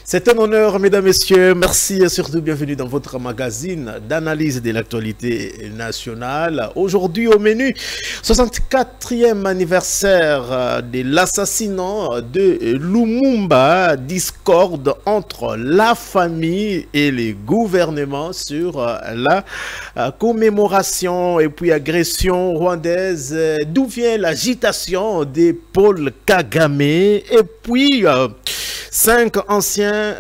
C'est un honneur, mesdames, messieurs. Merci et surtout bienvenue dans votre magazine d'analyse de l'actualité nationale. Aujourd'hui au menu, 64e anniversaire de l'assassinat de Lumumba, discorde entre la famille et les gouvernements sur la commémoration et puis agression rwandaise. D'où vient l'agitation de Paul Kagame et puis 5 anciens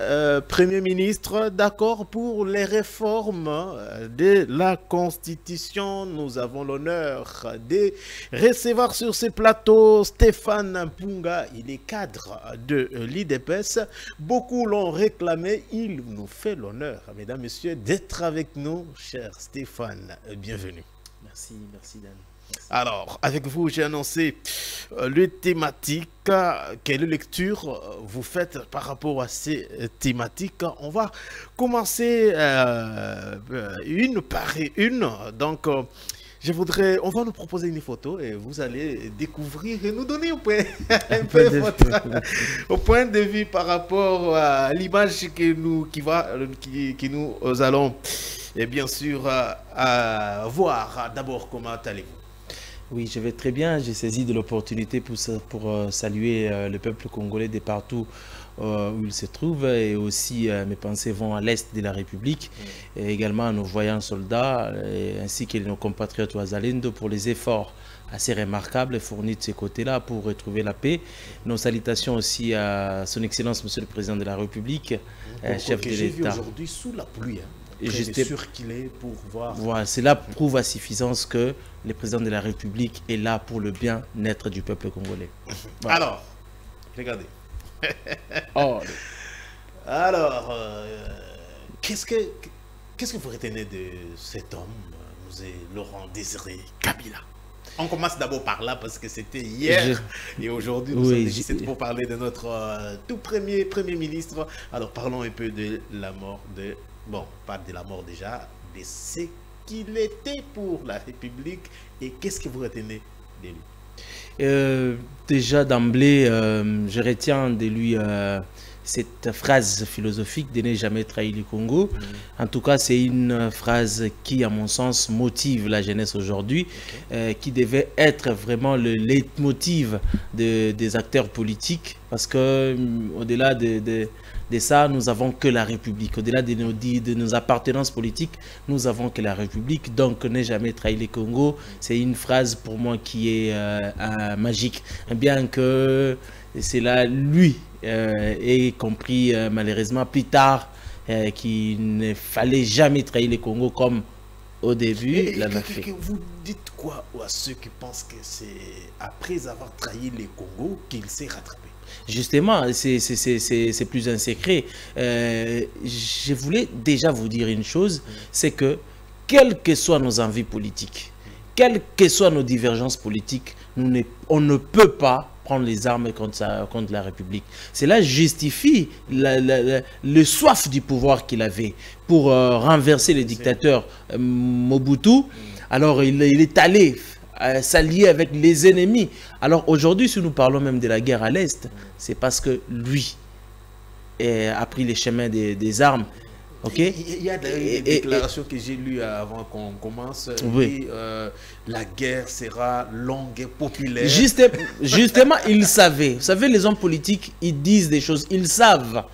premiers ministres d'accord pour les réformes de la Constitution. Nous avons l'honneur de recevoir sur ce plateau Stéphane Mpunga. Il est cadre de l'IDPS. Beaucoup l'ont réclamé. Il nous fait l'honneur, mesdames, messieurs, d'être avec nous. Cher Stéphane, bienvenue. Merci Dan. Merci. Alors, avec vous, j'ai annoncé les thématiques. Quelle lecture vous faites par rapport à ces thématiques? On va commencer une par une. Donc, on va nous proposer une photo et vous allez découvrir et nous donner un peu au point de vue par rapport à l'image que nous allons et bien sûr voir. D'abord, comment allez-vous? Oui, je vais très bien. J'ai saisi de l'opportunité pour saluer le peuple congolais de partout où il se trouve. Et aussi, mes pensées vont à l'est de la République. Et également à nos voyants soldats, ainsi que nos compatriotes Ouazalendo pour les efforts assez remarquables fournis de ces côtés-là pour retrouver la paix. Nos salutations aussi à son Excellence, Monsieur le Président de la République, chef de l'État. Aujourd'hui sous la pluie. Et j'étais sûr qu'il est pour voir. Voilà, cela prouve à suffisance que le président de la République est là pour le bien-être du peuple congolais. Voilà. Alors, regardez. Oh. Alors, qu'est-ce que vous retenez de cet homme, Laurent Désiré Kabila? On commence d'abord par là parce que c'était hier et aujourd'hui nous sommes ici pour parler de notre tout premier ministre. Alors parlons un peu de la mort de... Bon, pas de la mort déjà, de ce qu'il était pour la République et qu'est-ce que vous retenez de lui? Déjà d'emblée, je retiens de lui cette phrase philosophique de ne jamais trahir le Congo. En tout cas, c'est une phrase qui, à mon sens, motive la jeunesse aujourd'hui, qui devait être vraiment le leitmotiv des acteurs politiques, parce que au-delà de ça, nous n'avons que la République. Au-delà de nos appartenances politiques, nous avons que la République. Donc, ne jamais trahir le Congo, c'est une phrase pour moi qui est magique. Bien que c'est là, lui, et compris malheureusement plus tard, qu'il ne fallait jamais trahir le Congo comme au début. Vous dites quoi à ceux qui pensent que c'est après avoir trahi le Congo qu'il s'est rattrapé? Justement, c'est plus un secret. Je voulais déjà vous dire une chose, c'est que quelles que soient nos envies politiques, quelles que soient nos divergences politiques, on ne peut pas prendre les armes contre la République. Cela justifie le soif du pouvoir qu'il avait pour renverser le dictateur Mobutu. Alors il est allé s'allier avec les ennemis. Alors aujourd'hui, si nous parlons même de la guerre à l'Est, c'est parce que lui a pris les chemins des armes. Okay? Il y a des déclarations que j'ai lues avant qu'on commence. Oui. La guerre sera longue et populaire. Justement, ils savaient. Vous savez, les hommes politiques, ils disent des choses. Ils savent.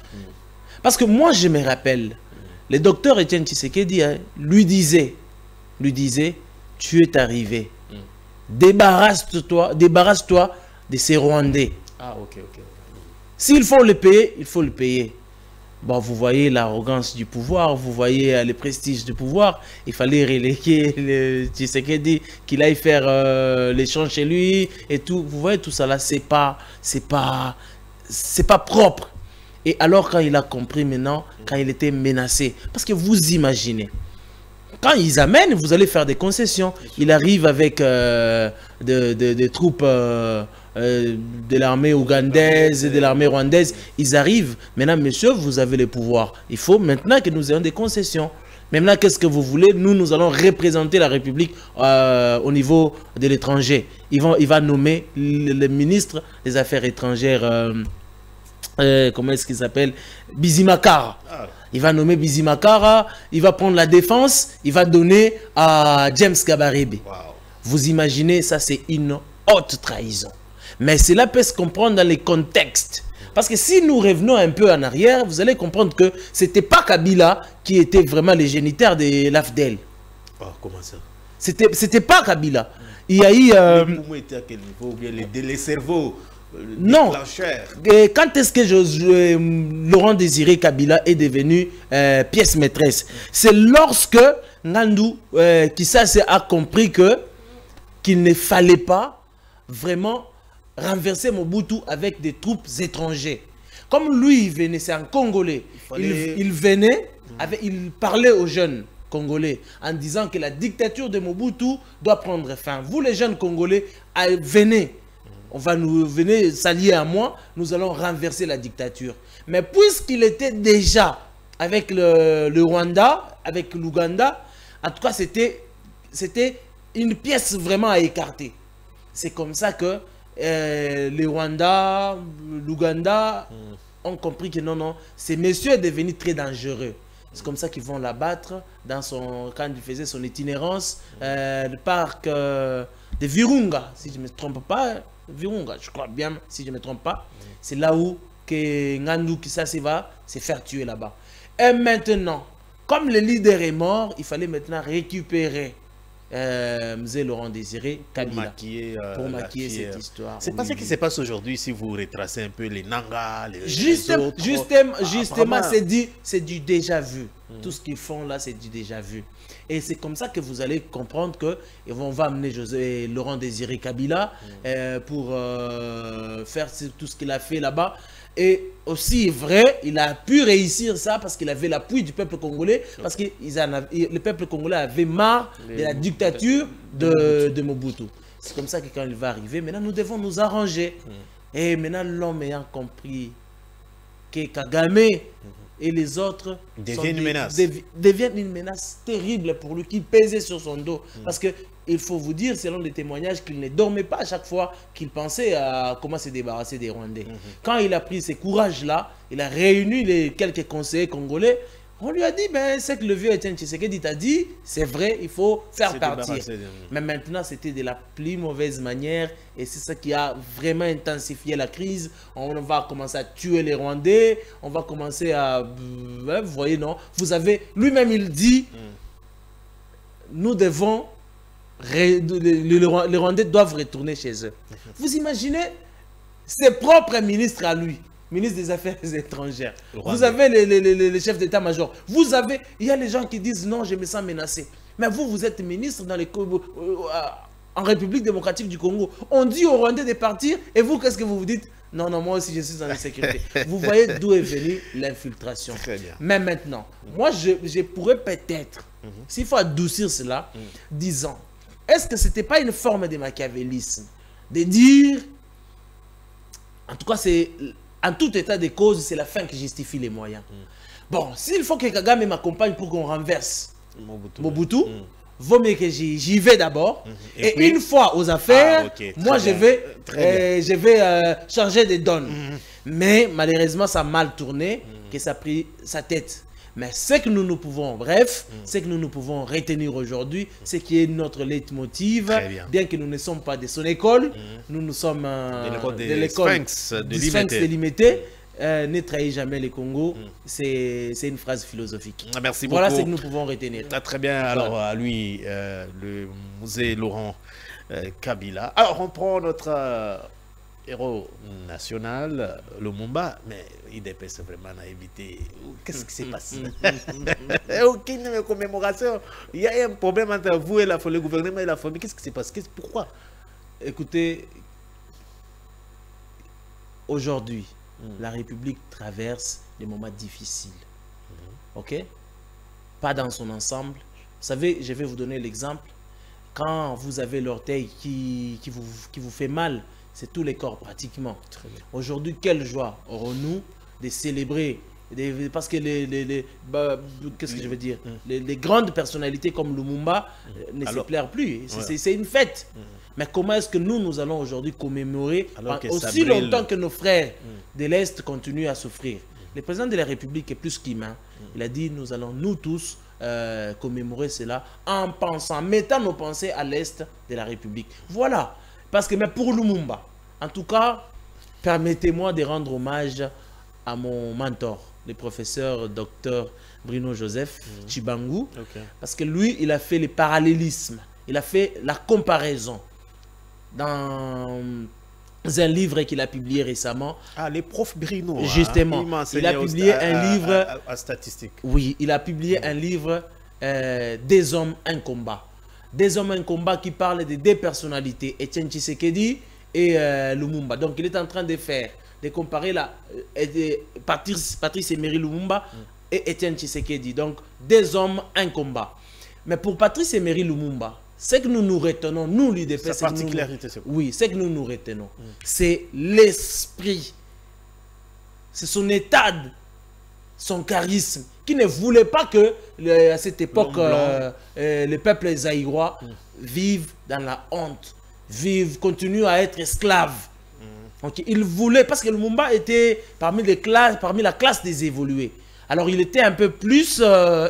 Parce que moi, je me rappelle, le docteur Étienne Tshisekedi lui disait, tu es arrivé. Débarrasse-toi de ces Rwandais. Ah, ok. S'il faut le payer, il faut le payer. Bon, vous voyez l'arrogance du pouvoir, vous voyez le prestige du pouvoir. Il fallait reléguer le Tshisekedi, qu'il aille faire l'échange chez lui et tout. Vous voyez tout ça là, c'est pas propre. Et alors quand il a compris maintenant, quand il était menacé, parce que vous imaginez, quand ils amènent, vous allez faire des concessions. Il arrive avec des troupes de l'armée ougandaise et de l'armée rwandaise. Ils arrivent. Maintenant, monsieur, vous avez le pouvoir. Il faut maintenant que nous ayons des concessions. Maintenant, qu'est-ce que vous voulez? Nous allons représenter la République au niveau de l'étranger. Il va nommer le ministre des Affaires étrangères comment est-ce qu'il s'appelle, Bizimakara. Ah. Il va nommer Bizimakara, il va prendre la défense, il va donner à James Kabarebe. Wow. Vous imaginez, ça c'est une haute trahison. Mais cela peut se comprendre dans les contextes. Parce que si nous revenons un peu en arrière, vous allez comprendre que ce n'était pas Kabila qui était vraiment le géniteur de l'AFDEL. Oh, comment ça? C'était pas Kabila. Il y a eu... Les poumons étaient à quel niveau? Ou bien les cerveaux non. Et quand est-ce que Laurent Désiré Kabila est devenu pièce maîtresse? C'est lorsque Ngandou Kisase a compris qu'il ne fallait pas vraiment renverser Mobutu avec des troupes étrangères. Comme lui, il venait, c'est un Congolais. Il venait, il parlait aux jeunes Congolais en disant que la dictature de Mobutu doit prendre fin. Vous les jeunes Congolais, venez. Venez s'allier à moi, nous allons renverser la dictature. Mais puisqu'il était déjà avec le Rwanda, avec l'Ouganda, en tout cas c'était une pièce vraiment à écarter. C'est comme ça que les Rwanda, l'Ouganda ont compris que non, ce monsieur est devenu très dangereux. C'est comme ça qu'ils vont l'abattre quand il faisait son itinérance, le parc de Virunga, si je ne me trompe pas. Virunga, je crois bien, si je ne me trompe pas. C'est là où Ngandou Kisase va se faire tuer là-bas. Et maintenant, comme le leader est mort, il fallait maintenant récupérer Mzee Laurent Désiré Kabila pour maquiller cette histoire. C'est pas ce qui se passe aujourd'hui si vous retracez un peu les Nanga, les autres. Justement, c'est du déjà vu. Tout ce qu'ils font là, c'est du déjà vu. Et c'est comme ça que vous allez comprendre qu'on va amener Laurent Désiré Kabila pour faire tout ce qu'il a fait là-bas. Et aussi vrai, il a pu réussir ça parce qu'il avait l'appui du peuple congolais, parce que le peuple congolais avait marre de la dictature de Mobutu. C'est comme ça que quand il va arriver, maintenant nous devons nous arranger. Et maintenant l'homme ayant compris que Kagame et les autres deviennent une menace terrible pour lui, qui pesait sur son dos. Parce que il faut vous dire, selon les témoignages, qu'il ne dormait pas à chaque fois qu'il pensait à comment se débarrasser des Rwandais. Quand il a pris ce courage-là, il a réuni les quelques conseillers congolais. On lui a dit, ben, c'est que le vieux Etienne Tshisekedi t'a dit, c'est vrai, il faut faire partir. Mais maintenant, c'était de la plus mauvaise manière et c'est ça qui a vraiment intensifié la crise. On va commencer à tuer les Rwandais, on va commencer à... vous voyez, non? Vous avez... Lui-même, il dit, nous devons... Les Rwandais doivent retourner chez eux. Vous imaginez ses propres ministres à lui, ministre des Affaires étrangères. Vous avez les chefs d'état-major. Vous avez, il y a les gens qui disent non, je me sens menacé. Mais vous êtes ministre en République démocratique du Congo. On dit aux Rwandais de partir et vous, qu'est-ce que vous vous dites? Non, moi aussi je suis en insécurité. Vous voyez d'où est venue l'infiltration. Mais maintenant, moi je pourrais peut-être, s'il faut adoucir cela, disons, est-ce que ce n'était pas une forme de machiavélisme de dire, en tout cas c'est... En tout état de cause, c'est la fin qui justifie les moyens. Bon, s'il faut que Kagame m'accompagne pour qu'on renverse Mobutu, vaut mieux que j'y vais d'abord. Et puis, une fois aux affaires, moi je vais changer de donne. Mais malheureusement, ça a mal tourné, que ça a pris sa tête. Mais ce que nous pouvons, bref, ce que nous pouvons retenir aujourd'hui, c'est qui est notre leitmotiv, bien que nous ne sommes pas de son école, nous sommes de l'école du Sphinx délimité. Ne trahis jamais les Congo, c'est une phrase philosophique. Merci beaucoup. Voilà ce que nous pouvons retenir. Très bien, alors à lui, le Mzee Laurent Kabila. Alors on prend notre héros national, Lumumba, mais IDPS vraiment a évité. Qu'est-ce qui s'est passé? Aucune commémoration. Il y a un problème entre vous et le gouvernement et la famille. Qu'est-ce qui s'est passé? Pourquoi? Écoutez, aujourd'hui, la République traverse des moments difficiles. Ok? Pas dans son ensemble. Vous savez, je vais vous donner l'exemple. Quand vous avez l'orteil qui vous fait mal, c'est tous les corps pratiquement. Aujourd'hui, quelle joie aurons-nous de célébrer parce que qu'est-ce que je veux dire, les grandes personnalités comme Lumumba ne se plairent plus. C'est une fête. Mais comment est-ce que nous allons aujourd'hui commémorer aussi longtemps que nos frères de l'Est continuent à souffrir? Le président de la République est plus qu'humain. Il a dit, nous allons nous tous commémorer cela en pensant, mettant nos pensées à l'Est de la République. Voilà. Parce que mais pour Lumumba, en tout cas, permettez-moi de rendre hommage à mon mentor, le professeur Dr Bruno Joseph Chibangu, parce que lui, il a fait le parallélisme, il a fait la comparaison dans un livre qu'il a publié récemment. Ah, les profs Bruno. Justement, il a publié un livre à statistiques. Oui, il a publié un livre Des hommes, un combat. Des hommes, un combat qui parle de deux personnalités, Etienne Tshisekedi et Lumumba. Donc, il est en train de comparer Patrice Emery Lumumba et Etienne Tshisekedi. Donc, deux hommes, un combat. Mais pour Patrice Emery Lumumba, c'est que nous nous retenons, nous l'UDPS. Sa particularité, c'est quoi? Oui, c'est que nous nous retenons. C'est l'esprit, c'est son état, son charisme, qui ne voulait pas que, à cette époque, le peuple zaïrois vive dans la honte, continue à être esclave. Donc, il voulait, parce que Lumumba était parmi la classe des évolués. Alors, il était un peu plus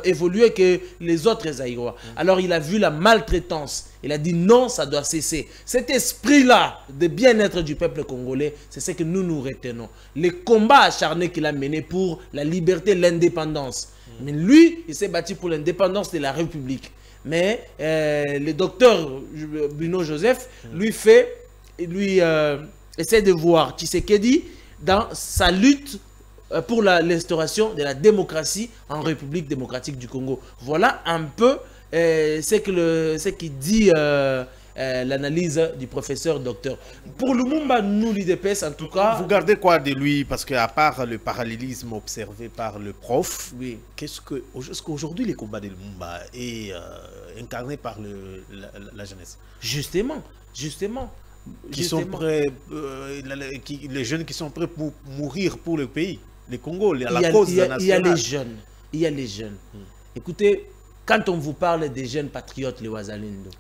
évolué que les autres Zaïrois. Alors, il a vu la maltraitance. Il a dit non, ça doit cesser. Cet esprit-là de bien-être du peuple congolais, c'est ce que nous nous retenons. Les combats acharnés qu'il a menés pour la liberté, l'indépendance. Mais lui, il s'est battu pour l'indépendance de la République. Mais le docteur Bruno Joseph, lui essaie de voir Tshisekedi dans sa lutte pour l'instauration de la démocratie en République démocratique du Congo. Voilà un peu ce qui dit l'analyse du professeur docteur. Pour Lumumba, nous, l'UDPS, en tout cas... Vous gardez quoi de lui? Parce qu'à part le parallélisme observé par le prof, oui. Est-ce qu'aujourd'hui, les combats de Lumumba est incarné par la jeunesse? Justement. Qui sont prêts, les jeunes qui sont prêts pour mourir pour le pays, le Congo, la cause nationale. Il y a les jeunes. Écoutez, quand on vous parle des jeunes patriotes, les Wazalendo,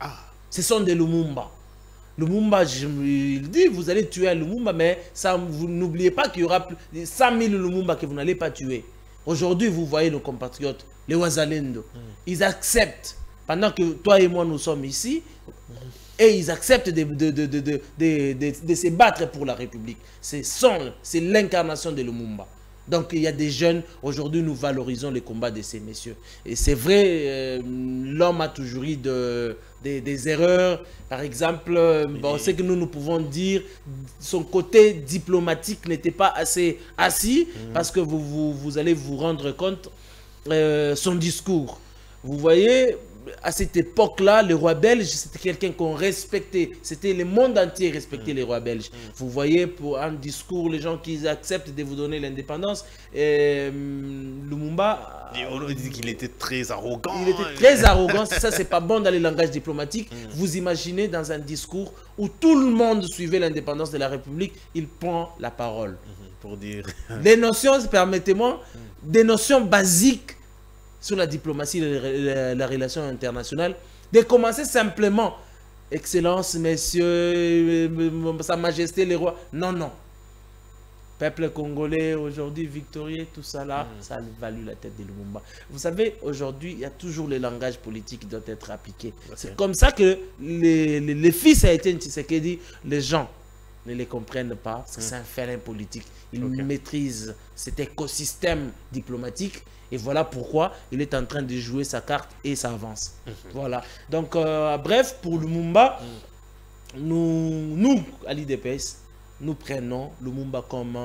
ce sont des Lumumba. Lumumba, il dit, vous allez tuer un Lumumba, mais vous n'oubliez pas qu'il y aura 100 000 Lumumba que vous n'allez pas tuer. Aujourd'hui, vous voyez nos compatriotes, les Wazalendo, ils acceptent, pendant que toi et moi nous sommes ici, et ils acceptent de se battre pour la République. C'est l'incarnation de Lumumba. Donc il y a des jeunes, aujourd'hui nous valorisons les combats de ces messieurs. Et c'est vrai, l'homme a toujours eu des erreurs. Par exemple, ce que nous pouvons dire, son côté diplomatique n'était pas assez assis, parce que vous allez vous rendre compte, son discours. Vous voyez, à cette époque-là, le roi belge, c'était quelqu'un qu'on respectait. C'était le monde entier respectait les rois belges. Vous voyez, pour un discours, les gens qui acceptent de vous donner l'indépendance, Lumumba... on dit qu'il était très arrogant. Il était très arrogant. Ça, c'est pas bon dans les langages diplomatiques. Vous imaginez dans un discours où tout le monde suivait l'indépendance de la République, il prend la parole. Pour dire... Les notions, permettez-moi, des notions basiques sur la diplomatie et la relation internationale, de commencer simplement, Excellence, messieurs, Sa Majesté, les rois. Non, non. Peuple congolais, aujourd'hui victorieux, tout ça là, ça a valu la tête de Lumumba. Vous savez, aujourd'hui, il y a toujours le langage politique qui doit être appliqué. C'est comme ça que les fils à Etienne Tshisekedi, les gens ne les comprennent pas, parce que c'est un félin politique. Il maîtrise cet écosystème diplomatique. Et voilà pourquoi il est en train de jouer sa carte et ça avance. Voilà. Donc, bref, pour Lumumba, nous à l'IDPS, nous prenons Lumumba comme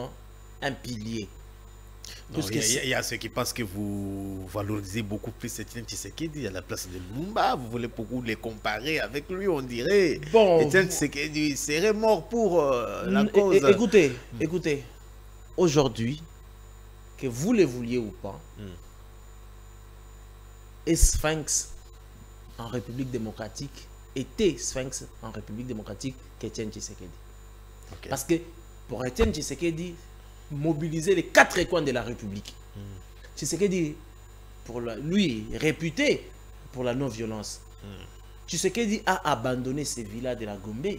un pilier. Il y a ceux qui pensent que vous valorisez beaucoup plus Etienne Tshisekedi à la place de Lumumba. Vous voulez beaucoup les comparer avec lui, on dirait. Bon, Etienne Tshisekedi serait mort pour la cause. Écoutez, aujourd'hui, que vous le vouliez ou pas, et Sphinx en République démocratique était Sphinx en République démocratique qu'Etienne Tshisekedi. Parce que pour Etienne Tshisekedi, mobiliser les 4 coins de la République. Tshisekedi, lui, réputé pour la non-violence. Tshisekedi a abandonné ces villas de la Gombe.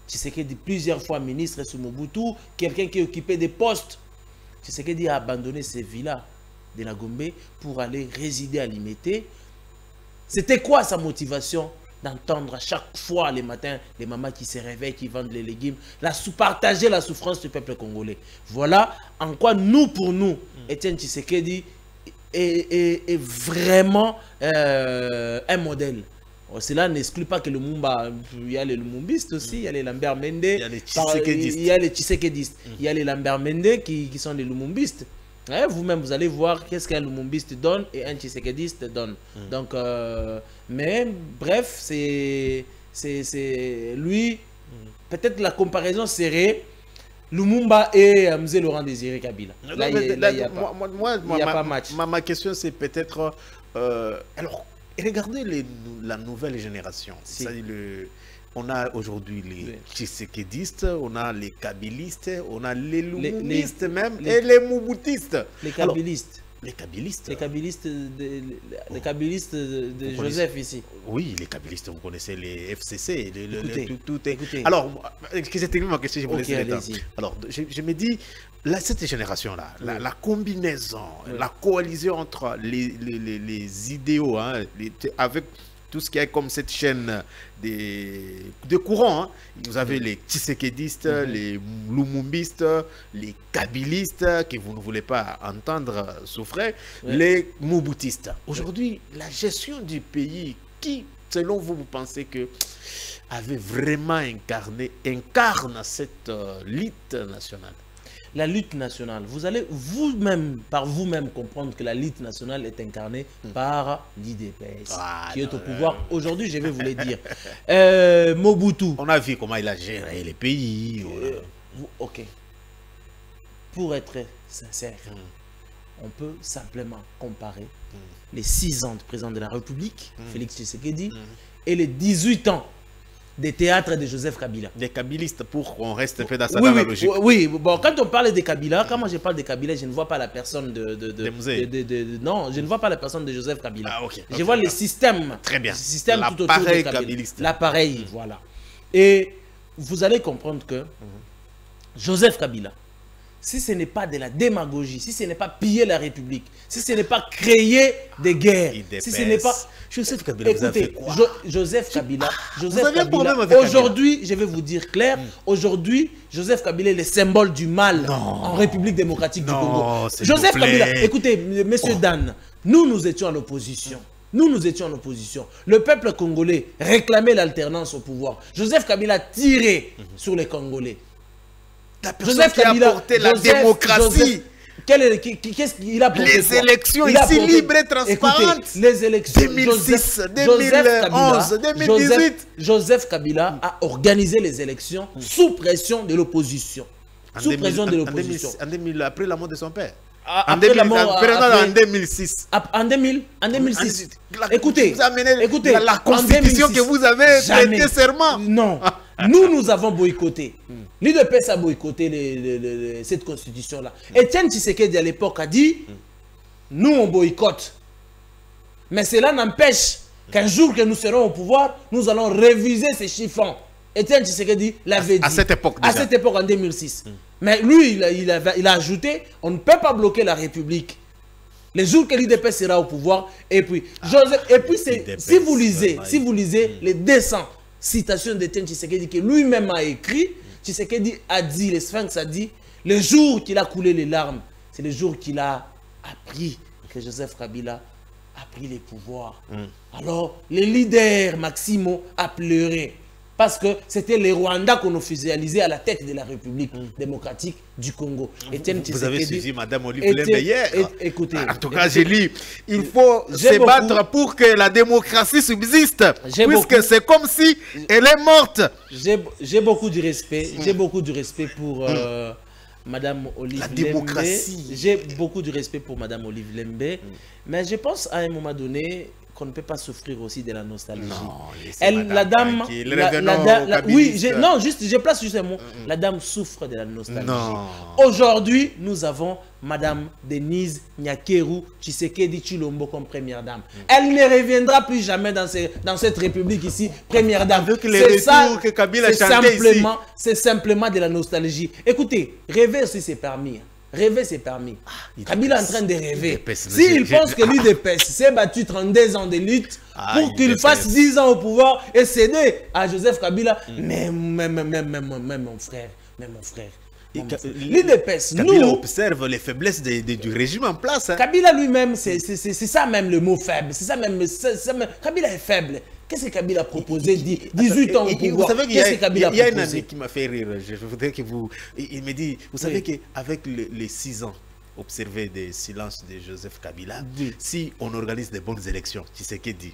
Tshisekedi, plusieurs fois ministre sous Mobutu, quelqu'un qui occupait des postes. Tshisekedi a abandonné ces villas de la Gombe pour aller résider à Limete. C'était quoi sa motivation? D'entendre à chaque fois les matins les mamans qui se réveillent, qui vendent les légumes, partager la souffrance du peuple congolais. Voilà en quoi nous, pour nous, Etienne Tshisekedi est vraiment un modèle. Cela n'exclut pas que le Mumba, il y a les Lumumbistes aussi, il y a les Lambert Mende, il y a les Tshisekedistes, il y a les Lambert Mende qui sont des Lumumbistes. Vous-même, vous allez voir qu'est-ce qu'un Lumumbiste donne et un Tshisekediste donne. Donc, mais bref, c'est lui. Peut-être la comparaison serait Lumumba et Mzee Laurent Désiré Kabila. Là, il n'y a pas match. Ma question, c'est peut-être... alors, regardez la nouvelle génération. Si. On a aujourd'hui les Tshisekedistes, on a les Kabilistes, on a les Lumumbistes même, et les Mobutistes. Les Kabilistes. Les Kabilistes. Les Kabilistes de Joseph ici. Oui, les Kabilistes, vous connaissez les FCC. Écoutez. Alors, excusez-moi ma question, je vous laisse le temps. Alors, je me dis, là, cette génération-là, la combinaison, la coalition entre les idéaux, hein, avec tout ce qui est comme cette chaîne de courants. Hein. Vous avez les Tshisekedistes, les Lumumbistes, les Kabilistes, que vous ne voulez pas entendre souffrir, les Mobutistes. Aujourd'hui, la gestion du pays, qui, selon vous, vous pensez que avait vraiment incarne cette lutte nationale? La lutte nationale, vous allez vous-même, par vous-même, comprendre que la lutte nationale est incarnée par l'IDPS, qui est au pouvoir. Aujourd'hui, je vais vous le dire. Mobutu. On a vu comment il a géré les pays. Ok. Pour être sincère, on peut simplement comparer les 6 ans de président de la République, Félix Tshisekedi, et les 18 ans des théâtres de Joseph Kabila. Des Kabilistes, pour qu'on reste un peu dans sa logique. Oui, bon, quand on parle de Kabila, quand moi je parle de Kabila, je ne vois pas la personne non, je ne vois pas la personne de Joseph Kabila. Je vois le système. Très bien. Système tout autour de Kabila. L'appareil, voilà. Et vous allez comprendre que Joseph Kabila, si ce n'est pas de la démagogie, si ce n'est pas piller la République, si ce n'est pas créer des guerres, si ce n'est pas... Joseph Kabila, écoutez, vous avez fait quoi? Joseph Kabila, aujourd'hui, je vais vous dire clair, aujourd'hui, Joseph Kabila est le symbole du mal en République démocratique du Congo. Joseph Kabila, écoutez, monsieur Dan, nous étions en opposition. Nous étions en opposition. Le peuple congolais réclamait l'alternance au pouvoir. Joseph Kabila tirait sur les Congolais. Joseph Kabila a porté la démocratie. Qu'est-ce qu'il a porté? Les élections ici libres et transparentes. Écoutez, les élections 2006, 2011, 2018. Joseph Kabila a organisé les élections sous pression de l'opposition. Sous pression de l'opposition. Après la mort de son père. En 2006. Écoutez, la constitution que vous avez prêté serment. Non. Nous avons boycotté. L'UDPS a boycotté cette constitution-là. Etienne Tshisekedi à l'époque a dit, nous on boycotte. Mais cela n'empêche qu'un jour que nous serons au pouvoir, nous allons réviser ces chiffons. Etienne Tshisekedi l'avait dit. À cette époque déjà. À cette époque en 2006. Mais lui, il a ajouté, on ne peut pas bloquer la République. Les jours que l'UDPS sera au pouvoir, et puis, si vous lisez les 200 citations d'Etienne Tshisekedi que lui-même a écrit, Tshisekedi a dit, le Sphinx a dit, le jour qu'il a coulé les larmes, c'est le jour qu'il a appris que Joseph Kabila a pris les pouvoirs. Alors, le leader Maximo a pleuré. Parce que c'était les Rwandais qu'on officialisait à la tête de la République démocratique du Congo. Vous avez suivi Mme Olive Lembe hier. Écoutez, en tout cas, j'ai lu, il faut se battre pour que la démocratie subsiste. Puisque c'est comme si elle est morte. J'ai beaucoup de respect. J'ai beaucoup de respect pour Mme Olive Lembe. La démocratie. J'ai beaucoup de respect pour Mme Olive Lembe. Mais je pense à un moment donné qu'on ne peut pas souffrir aussi de la nostalgie. Non, la dame, oui, non, je place juste un mot. La dame souffre de la nostalgie. Aujourd'hui, nous avons Madame Denise Nyakeru Tshisekedi Tshilombo comme première dame. Elle ne reviendra plus jamais dans cette république ici, première dame. C'est ça, c'est simplement de la nostalgie. Écoutez, rêver aussi c'est permis. Rêver, c'est permis. Kabila est en train de rêver. S'il pense que l'UDPS s'est battu 32 ans de lutte pour qu'il fasse 10 ans au pouvoir et céder à Joseph Kabila, mais mon frère, l'UDPS, nous observe les faiblesses du régime en place. Hein. Kabila lui-même, c'est ça même le mot faible. C'est ça même. Kabila est faible. Qu'est-ce que Kabila a proposé 18 ans au pouvoir? Vous savez qu'il y a une année qui m'a fait rire. Je voudrais que vous... Il me dit, vous savez qu'avec les 6 ans observés des silences de Joseph Kabila, si on organise des bonnes élections, Tshisekedi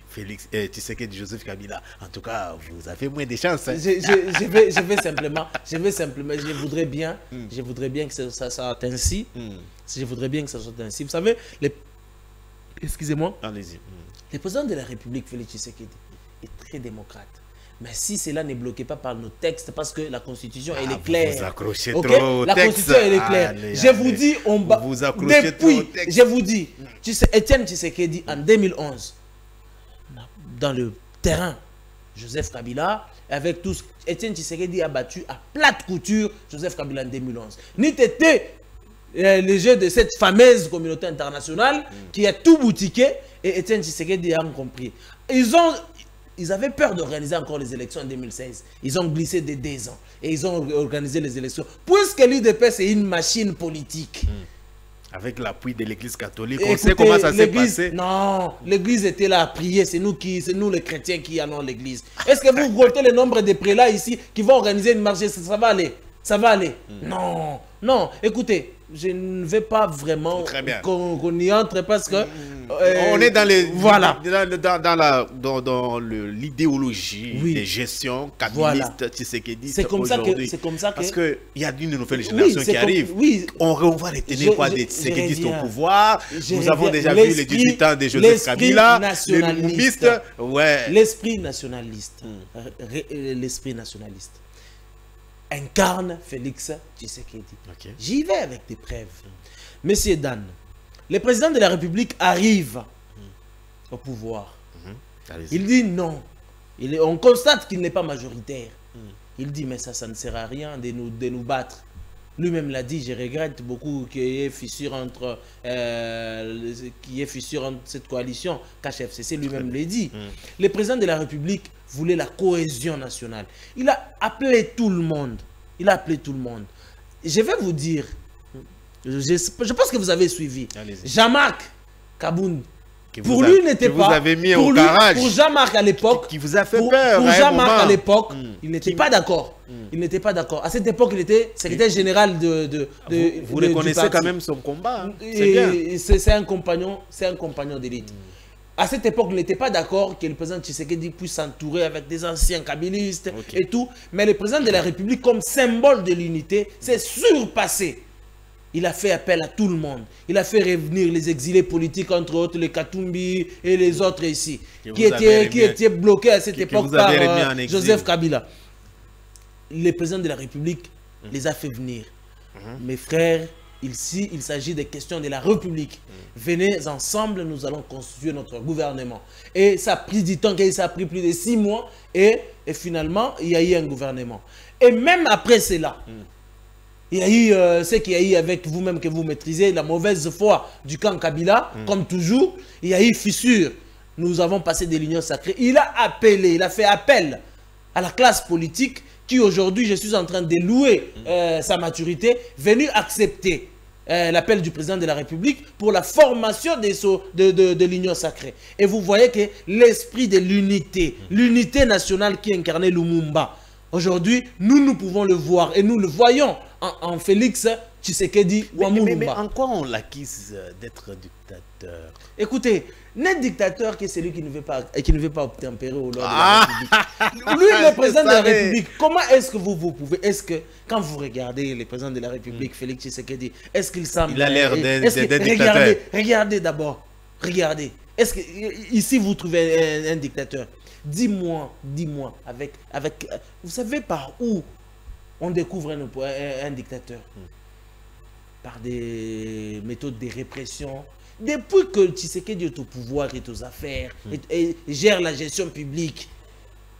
Joseph Kabila, en tout cas, vous avez moins de chances. Hein. Je voudrais bien que ça soit ainsi. Je voudrais bien que ça soit ainsi. Vous savez, excusez-moi. Allez-y. Le président de la République, Félix Tshisekedi, est très démocrate. Mais si cela n'est bloqué pas par nos textes, parce que la Constitution, elle est claire. Vous accrochez trop au la texte. Constitution, elle est claire. Je vous dis, vous accrochez trop au texte. Je vous dis, Étienne Tshisekedi, en 2011, dans le terrain, Joseph Kabila, avec tous, Étienne Tshisekedi a battu à plate couture Joseph Kabila en 2011. N'eût été le jeu de cette fameuse communauté internationale qui a tout boutiqué, et Étienne Tshisekedi a compris. Ils avaient peur d'organiser encore les élections en 2016. Ils ont glissé de 2 ans et ils ont organisé les élections. Puisque l'UDPS est une machine politique. Avec l'appui de l'église catholique, on sait comment ça s'est passé. Non, l'église était là à prier. C'est nous les chrétiens qui allons l'église. Est-ce que vous comptez le nombre de prélats ici qui vont organiser une marche? Ça va aller. Ça va aller. Non, non. Écoutez, je ne vais pas vraiment qu'on y entre parce que on est dans les dans l'idéologie de gestion kabiliste Tshisekedi. C'est comme ça que parce que il y a une nouvelle génération qui arrive. On va retenir quoi des Tshisekidistes au pouvoir. Nous avons déjà vu les 18 ans de Joseph Kabila, les Lumumbistes. L'esprit nationaliste. L'esprit nationaliste incarne Félix Tshisekedi. J'y vais avec des preuves. Monsieur Dan, le président de la République arrive au pouvoir. Il dit non. On constate qu'il n'est pas majoritaire. Il dit mais ça ne sert à rien de nous battre. Lui-même l'a dit, je regrette beaucoup qu'il y ait fissure entre cette coalition. KHFCC lui-même l'a dit. Le président de la République voulait la cohésion nationale. Il a appelé tout le monde. Je vais vous dire, je pense que vous avez suivi. Jean-Marc Kaboun, pour lui n'était pas... Pour Jean-Marc à l'époque... Qui vous a fait peur. Pour Jean-Marc à l'époque, il n'était pas d'accord. Il n'était pas d'accord. À cette époque, il était secrétaire général vous reconnaissez quand même son combat. Hein. C'est un compagnon d'élite. À cette époque, il n'était pas d'accord que le président Tshisekedi puisse s'entourer avec des anciens kabylistes et tout. Mais le président de la République, comme symbole de l'unité, s'est surpassé. Il a fait appel à tout le monde. Il a fait revenir les exilés politiques, entre autres les Katumbi et les autres ici, qui étaient bloqués à cette époque par Joseph Kabila. Le président de la République les a fait venir. Mes frères, ici, il s'agit des questions de la République. Venez ensemble, nous allons constituer notre gouvernement. Et ça a pris du temps, ça a pris plus de 6 mois. Et finalement, il y a eu un gouvernement. Et même après cela, il y a eu ce qu'il y a eu avec vous-même que vous maîtrisez, la mauvaise foi du camp Kabila, comme toujours. Il y a eu fissure. Nous avons passé de l'union sacrée. Il a fait appel à la classe politique qui aujourd'hui, je suis en train de louer sa maturité, venu accepter l'appel du président de la République pour la formation de l'union sacrée. Et vous voyez que l'esprit de l'unité, l'unité nationale qui incarnait Lumumba, aujourd'hui, nous pouvons le voir et nous le voyons en Félix Tshisekedi Wamulumba. Mais en quoi on l'acquise d'être dictateur? Écoutez, n'est dictateur que celui qui ne veut pas obtempérer au lord de la République. Lui, le président de la République, comment est-ce que vous pouvez, est-ce que quand vous regardez le président de la République, Félix Tshisekedi, est-ce qu'il semble... Il a l'air d'un dictateur. Regardez d'abord, regardez. Est-ce que ici vous trouvez un dictateur? Dis-moi, vous savez par où on découvre un dictateur? Par des méthodes de répression. Depuis que Tshisekedi est au pouvoir, est aux affaires, et gère la gestion publique,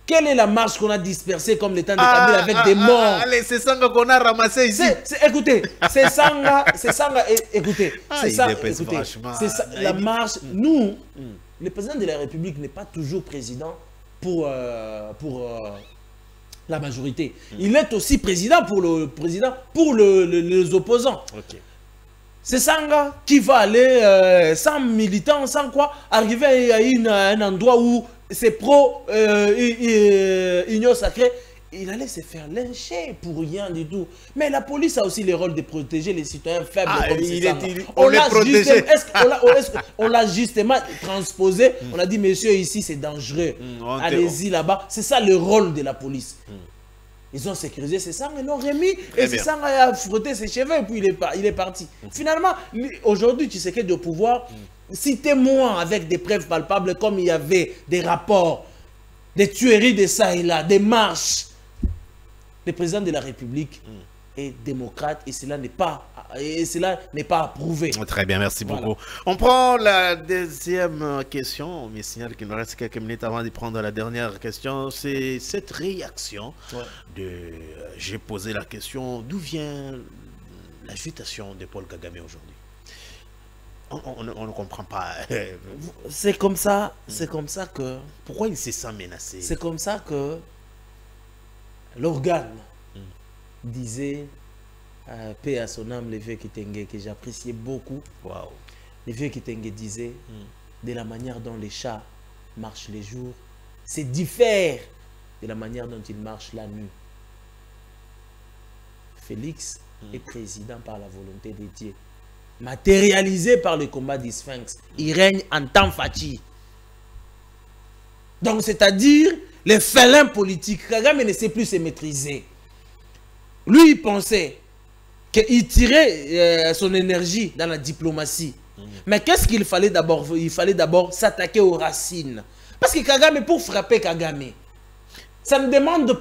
quelle est la marche qu'on a dispersée comme le temps de Kabila avec des morts? Allez, c'est ça qu'on a ramassé ici. Écoutez, c'est Sanga, écoutez, c'est ça, écoutez, la marche. Nous, le président de la République n'est pas toujours président pour la majorité. Il est aussi président pour les opposants. Okay. C'est Sanga qui va aller sans militants, sans quoi, arriver à un endroit où c'est pro-union sacrée. Il allait se faire lyncher pour rien du tout. Mais la police a aussi le rôle de protéger les citoyens faibles comme Sanga. On l'a justement transposé. On a dit, monsieur, ici c'est dangereux. Allez-y là-bas. C'est ça le rôle de la police. Ils ont sécurisé ses sangs, ils l'ont remis, et ses sangs a frotté ses cheveux, et puis il est parti. Finalement, aujourd'hui, tu sais qu'il est au pouvoir, citez-moi avec des preuves palpables, comme il y avait des rapports, des tueries de ça et là, des marches. Le président de la République est démocrate, et cela n'est pas approuvé. Très bien, merci beaucoup. On prend la deuxième question. On me signale qu'il nous reste quelques minutes avant de prendre la dernière question. C'est cette réaction de... J'ai posé la question, d'où vient l'agitation de Paul Kagame aujourd'hui? On ne comprend pas. C'est comme ça que... Pourquoi il se sent menacé? C'est comme ça que l'organe disait... paix à son âme, le vieux Kitenge, que j'appréciais beaucoup. Le vieux Kitenge disait, de la manière dont les chats marchent les jours, c'est diffère de la manière dont ils marchent la nuit. Félix est président par la volonté de Dieu, matérialisé par le combat du Sphinx. Il règne en temps fati. Donc, c'est-à-dire, les félins politiques, Kagame ne sait plus se maîtriser. Lui, il pensait qu'il tirait son énergie dans la diplomatie. Mais qu'est-ce qu'il fallait d'abord? Il fallait d'abord s'attaquer aux racines. Parce que Kagame, pour frapper Kagame, ça ne demande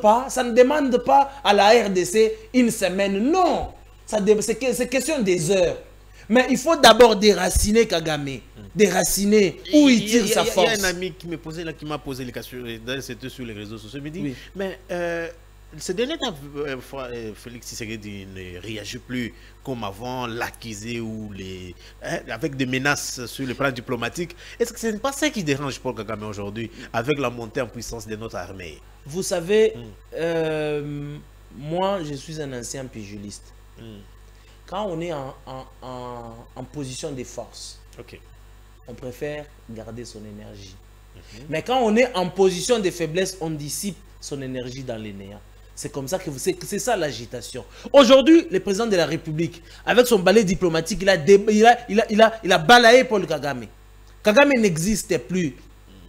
pas à la RDC une semaine. Non, c'est question des heures. Mais il faut d'abord déraciner Kagame. Déraciner où il tire sa force. Il y a un ami qui m'a posé les questions, c'était sur les réseaux sociaux, il me dit, mais... ce dernier temps, Félix Tshisekedi ne réagit plus comme avant, l'accuser ou avec des menaces sur le plan diplomatique. Est-ce que ce n'est pas ça qui dérange Paul Kagame aujourd'hui, avec la montée en puissance de notre armée? Vous savez, moi, je suis un ancien pugiliste. Quand on est en position de force, on préfère garder son énergie. Mais quand on est en position de faiblesse, on dissipe son énergie dans les néants. C'est comme ça que c'est ça l'agitation. Aujourd'hui, le président de la République, avec son balai diplomatique, il a balayé Paul Kagame. Kagame n'existe plus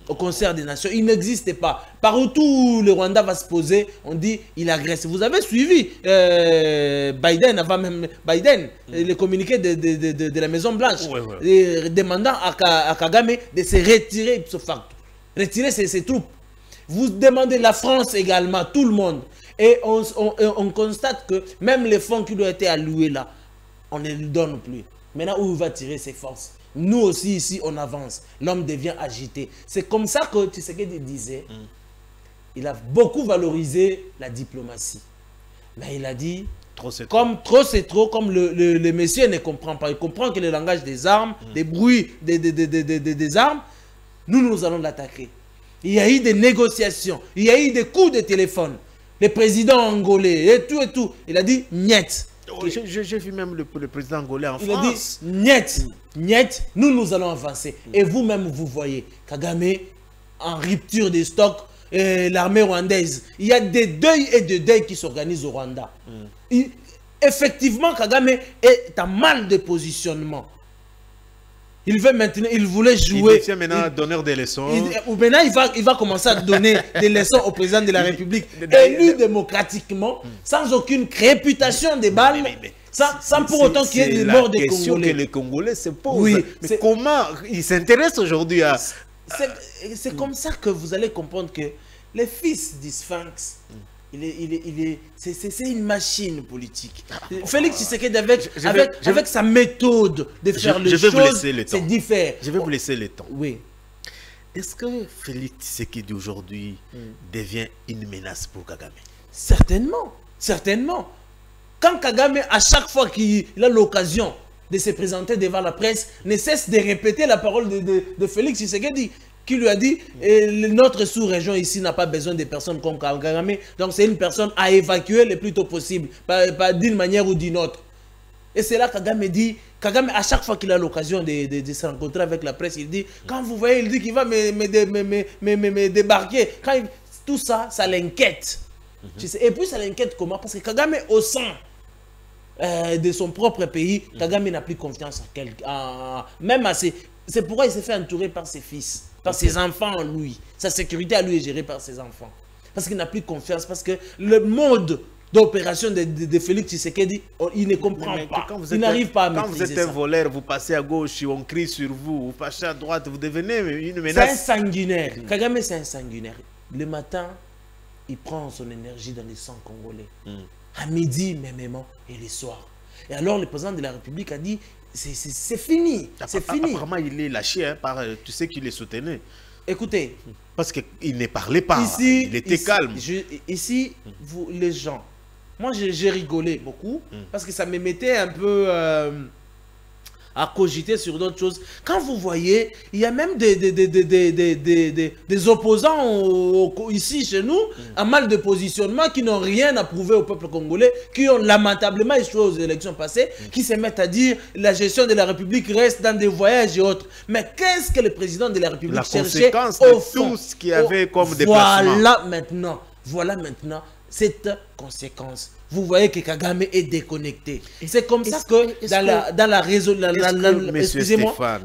au concert des nations. Il n'existe pas. Partout le Rwanda va se poser, on dit il agresse. Vous avez suivi Biden, avant même Biden, le communiqué de la Maison Blanche, demandant à Kagame de se retirer ipso facto, retirer ses troupes. Vous demandez la France également, tout le monde. Et on constate que même les fonds qui lui ont été alloués là, on ne lui donne plus. Maintenant, où il va tirer ses forces? Nous aussi, ici, on avance. L'homme devient agité. C'est comme ça que Tshisekedi disait, il a beaucoup valorisé la diplomatie. Mais il a dit, trop c'est trop, comme le monsieur ne comprend pas. Il comprend que le langage des armes, des bruits des armes, nous allons l'attaquer. Il y a eu des négociations, il y a eu des coups de téléphone. Le président angolais et tout. Il a dit niet. J'ai vu même le président angolais en France. Il a dit niet, nous allons avancer. Et vous-même, vous voyez, Kagame en rupture des stocks, l'armée rwandaise. Il y a des deuils et des deuils qui s'organisent au Rwanda. Effectivement, Kagame est en mal de positionnement. Il veut maintenant, il voulait jouer. Il devient maintenant donneur des leçons. Maintenant, il va commencer à donner des leçons au président de la République, élu démocratiquement, sans aucune réputation de balles. sans pour autant qu'il y ait des morts des Congolais. C'est la question que les Congolais se posent. Oui, mais comment ils s'intéressent aujourd'hui à... C'est comme ça que vous allez comprendre que les fils du Sphinx, c'est une machine politique. Félix Tshisekedi, avec sa méthode de faire les choses, c'est différent. Je vais vous laisser le temps. Oui. Est-ce que Félix Tshisekedi aujourd'hui devient une menace pour Kagame? Certainement, certainement. Quand Kagame, à chaque fois qu'il a l'occasion de se présenter devant la presse, ne cesse de répéter la parole de Félix Tshisekedi, qui lui a dit notre sous-région ici n'a pas besoin de personnes comme Kagame, donc c'est une personne à évacuer le plus tôt possible, pas d'une manière ou d'une autre. Et c'est là que Kagame dit, à chaque fois qu'il a l'occasion de se rencontrer avec la presse, il dit, quand vous voyez, il dit qu'il va me débarquer. Tout ça, ça l'inquiète. Et puis ça l'inquiète comment? Parce que Kagame, au sein de son propre pays, Kagame n'a plus confiance en quelqu'un. Même assez. C'est pourquoi il s'est fait entourer par ses fils, par ses enfants en lui. Sa sécurité à lui est gérée par ses enfants. Parce qu'il n'a plus confiance, parce que le mode d'opération de Félix Tshisekedi, il ne comprend pas. Il n'arrive pas à maîtriser ça. Quand vous êtes un voleur, vous passez à gauche, on crie sur vous, vous passez à droite, vous devenez une menace. C'est un sanguinaire. Kagame, c'est un sanguinaire. Le matin, il prend son énergie dans les sangs congolais. À midi, même, et le soir. Et alors, le président de la République a dit, c'est fini. C'est fini. Apparemment, il est lâché hein, par tu sais qu'il les soutenait. Écoutez. Parce qu'il ne parlait pas. Ici, il était calme. Ici, les gens, moi, j'ai rigolé beaucoup parce que ça me mettait un peu à cogiter sur d'autres choses. Quand vous voyez, il y a même des opposants ici chez nous, à mal de positionnement, qui n'ont rien à prouver au peuple congolais, qui ont lamentablement échoué aux élections passées, qui se mettent à dire la gestion de la République reste dans des voyages et autres. Mais qu'est-ce que le président de la République cherchait au fond? Tout ce qu'il y avait comme déplacement. Voilà maintenant cette conséquence. Vous voyez que Kagame est déconnecté. C'est comme ça que dans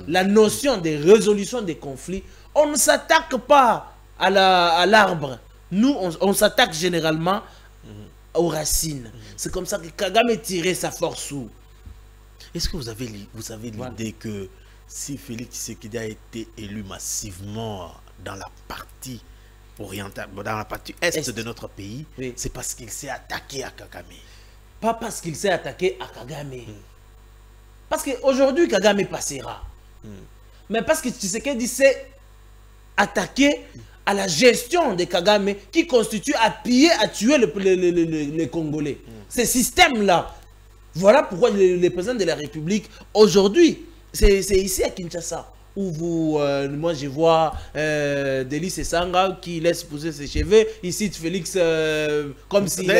la notion de résolution des conflits, on ne s'attaque pas à l'arbre. Nous, on s'attaque généralement aux racines. C'est comme ça que Kagame tirait sa force où? Est-ce que vous avez l'idée que si Félix Tshisekedi a été élu massivement dans la partie orientale, dans la partie est de notre pays, c'est parce qu'il s'est attaqué à Kagame? Pas parce qu'il s'est attaqué à Kagame. Parce qu'aujourd'hui, Kagame passera. Mais parce que Tshisekedi s'est attaqué à la gestion de Kagame qui constitue à piller, à tuer les Congolais. Ce système-là. Voilà pourquoi le président de la République, aujourd'hui, c'est ici à Kinshasa, où moi je vois Delis Sanga qui laisse pousser ses cheveux. Il cite Félix comme s'il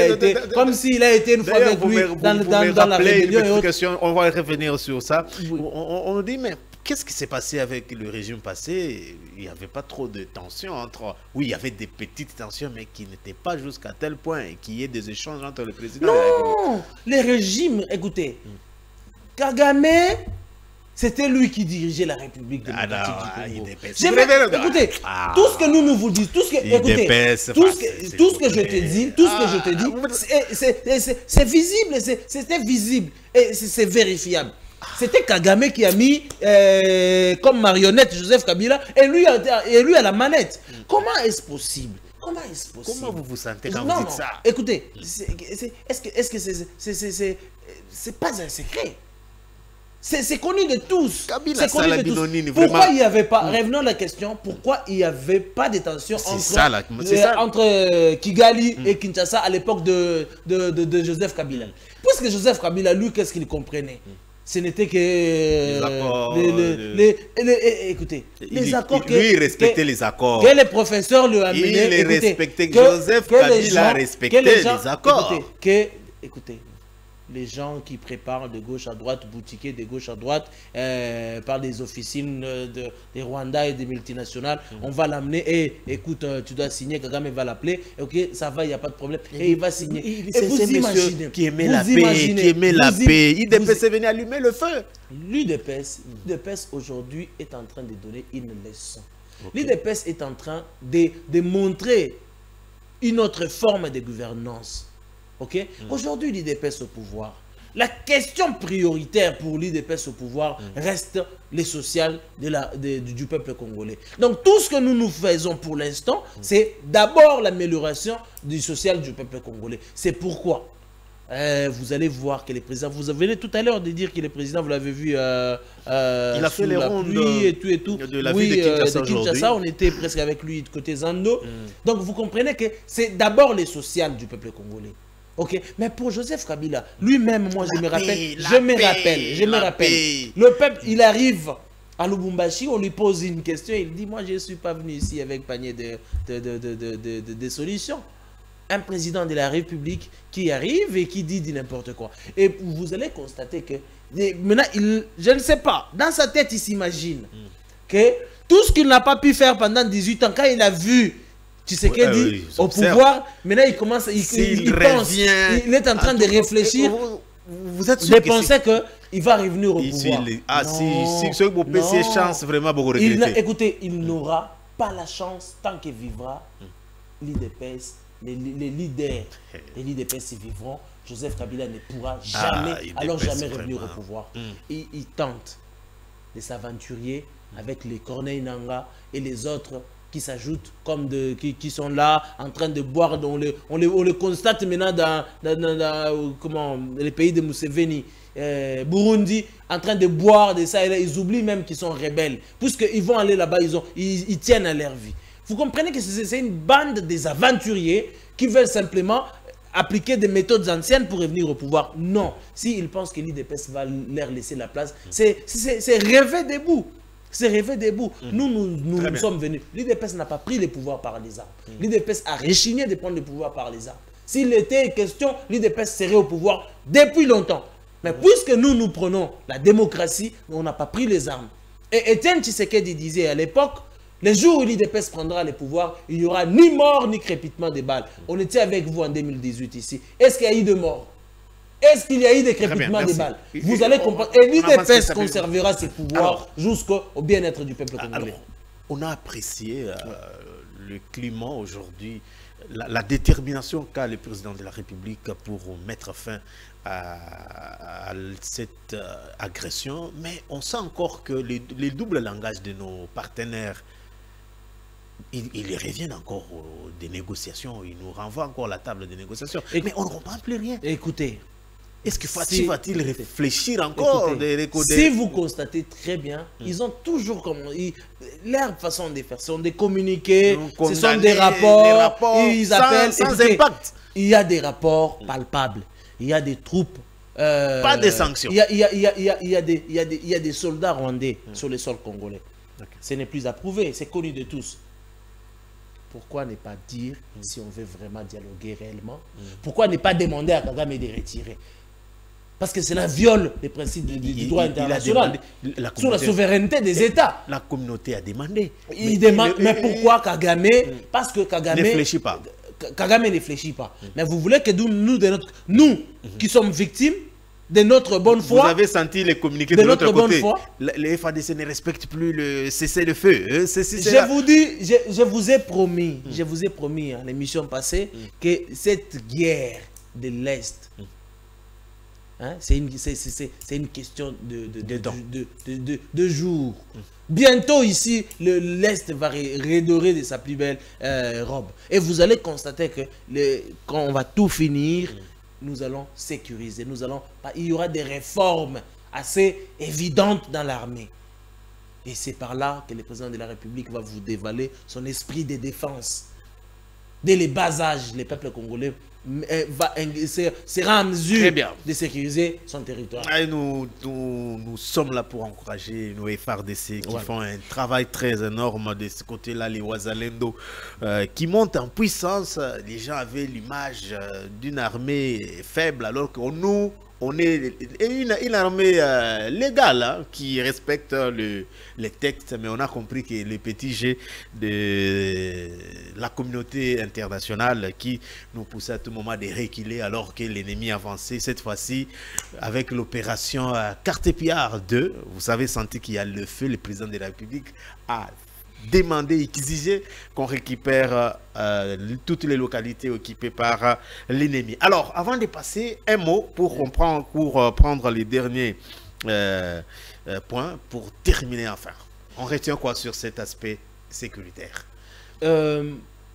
a été une fois avec lui dans la rébellion. On va revenir sur ça. Oui. On dit, mais qu'est-ce qui s'est passé avec le régime passé? Il n'y avait pas trop de tensions entre... Oui, il y avait des petites tensions, mais qui n'étaient pas jusqu'à tel point qu'il y ait des échanges entre le président et la République. Non, les régimes, écoutez, Kagame... C'était lui qui dirigeait la République démocratique du Congo. Écoutez, tout ce que nous vous disons, tout ce que je te dis, c'est visible, c'était visible et c'est vérifiable. C'était Kagame qui a mis comme marionnette Joseph Kabila et lui à la manette. Comment est-ce possible? Comment est-ce possible? Comment vous vous sentez quand vous dites ça? Écoutez, est-ce que c'est pas un secret? C'est connu de tous. Pourquoi il n'y avait pas, revenons à la question, pourquoi il n'y avait pas de tension entre Kigali et Kinshasa à l'époque de Joseph Kabila? Puisque Joseph Kabila, lui, qu'est-ce qu'il comprenait? Ce n'était que écoutez, les accords. Lui, il respectait les accords. Que les professeurs lui amenaient. Il respectait. Joseph Kabila respectait les accords. Écoutez. Les gens qui préparent de gauche à droite, boutiqués de gauche à droite, par des officines des Rwanda et des multinationales, on va l'amener et écoute, tu dois signer, Kagame va l'appeler, ok, ça va, il n'y a pas de problème, et il va signer. C'est vous imaginez, qui aimait la paix, l'UDPS est venu allumer le feu. L'UDPS aujourd'hui est en train de donner une leçon. L'UDPS est en train de montrer une autre forme de gouvernance. Okay? Aujourd'hui, l'UDPS au pouvoir. la question prioritaire pour l'UDPS au pouvoir reste les sociales du peuple congolais. Donc tout ce que nous faisons pour l'instant, c'est d'abord l'amélioration du social du peuple congolais. C'est pourquoi vous allez voir que les présidents, vous venez tout à l'heure de dire que les présidents, vous l'avez vu, il a fait les rondes et tout. De la ville de Kinshasa, on était presque avec lui de côté Zando. Donc vous comprenez que c'est d'abord les sociales du peuple congolais. Ok, mais pour Joseph Kabila, lui-même, moi je me rappelle, le peuple, il arrive à Lubumbashi, on lui pose une question, il dit, moi je ne suis pas venu ici avec panier de solutions. Un président de la République qui arrive et qui dit n'importe quoi. Et vous allez constater que, maintenant, je ne sais pas, dans sa tête, il s'imagine que tout ce qu'il n'a pas pu faire pendant 18 ans, quand il a vu Tshisekedi au pouvoir, maintenant il commence, il pense, il est en train de réfléchir, vous êtes sûr de penser qu'il va revenir au pouvoir. Si ce PC chance vraiment beaucoup regretter. Écoutez, il n'aura pas la chance tant qu'il vivra l'IDPS. Les leaders de l'IDPS vivront, Joseph Kabila ne pourra jamais, jamais revenir au pouvoir. Il tente de s'aventurier avec les Corneille Nangaa et les autres qui s'ajoutent, comme qui sont là en train de boire. On le constate maintenant dans les pays de Museveni, Burundi, en train de boire de ça. Et là, ils oublient même qu'ils sont rebelles. Puisqu'ils vont aller là-bas, ils tiennent à leur vie. Vous comprenez que c'est une bande des aventuriers qui veulent simplement appliquer des méthodes anciennes pour revenir au pouvoir. Non. S'ils pensent que l'IDPS va leur laisser la place, c'est rêver debout. C'est rêver debout. Nous sommes venus. L'IDPS n'a pas pris le pouvoir par les armes. L'IDPS a rechigné de prendre le pouvoir par les armes. S'il était question, l'IDPS serait au pouvoir depuis longtemps. Mais puisque nous prenons la démocratie, on n'a pas pris les armes. Et Étienne Tshisekedi disait à l'époque, les jours où l'IDPS prendra le pouvoir, il n'y aura ni mort ni crépitement de balles. On était avec vous en 2018 ici. Est-ce qu'il y a eu de morts? Est-ce qu'il y a eu des crépitements de balles? Vous allez comprendre. Et l'IDPS conservera ses pouvoirs jusqu'au bien-être du peuple congolais. On a apprécié le climat aujourd'hui, la détermination qu'a le président de la République pour mettre fin à cette agression. Mais on sent encore que les doubles langages de nos partenaires, ils reviennent encore des négociations, ils nous renvoient encore à la table des négociations. Mais on ne comprend plus rien. Écoutez, est-ce que Fatih va-t-il réfléchir encore? Si vous constatez très bien, ils ont toujours leur façon de faire, ce sont des communiqués, ce sont des rapports, ils appellent sans impact. Il y a des rapports palpables, il y a des troupes. Pas de sanctions. Il y a des soldats rwandais sur le sol congolais. Ce n'est plus approuvé, c'est connu de tous. Pourquoi ne pas dire si on veut vraiment dialoguer réellement? Pourquoi ne pas demander à Kagame de retirer? Parce que cela viole les principes du droit international sur la souveraineté des États. La communauté a demandé. Mais pourquoi Kagame? Parce que Kagame ne fléchit pas. Kagame ne fléchit pas. Mais vous voulez que nous qui sommes victimes de notre bonne foi. Vous avez senti les communiqués de notre côté. Les FADC ne respectent plus le cessez-le-feu. Je vous ai promis à l'émission passée que cette guerre de l'Est, c'est une question de jours. Bientôt ici, l'Est va redorer de sa plus belle robe. Et vous allez constater que quand on va tout finir, nous allons sécuriser. Il y aura des réformes assez évidentes dans l'armée. Et c'est par là que le président de la République va vous dévaler son esprit de défense. Dès les bas âges, le peuple congolais sera en mesure de sécuriser son territoire. Et nous sommes là pour encourager nos FARDC qui font un travail très énorme de ce côté-là, les Wazalendo, qui montent en puissance. Les gens avaient l'image d'une armée faible, alors que nous, on est une armée légale qui respecte les textes, mais on a compris que les petits jets de la communauté internationale qui nous poussait à tout moment de reculer alors que l'ennemi avançait. Cette fois-ci, avec l'opération Cartepiard 2, vous savez, senti qu'il y a le feu, le président de la République a demander, exiger qu'on récupère toutes les localités occupées par l'ennemi. Alors, avant de passer, un mot pour prendre les derniers points, pour terminer enfin. On retient quoi sur cet aspect sécuritaire?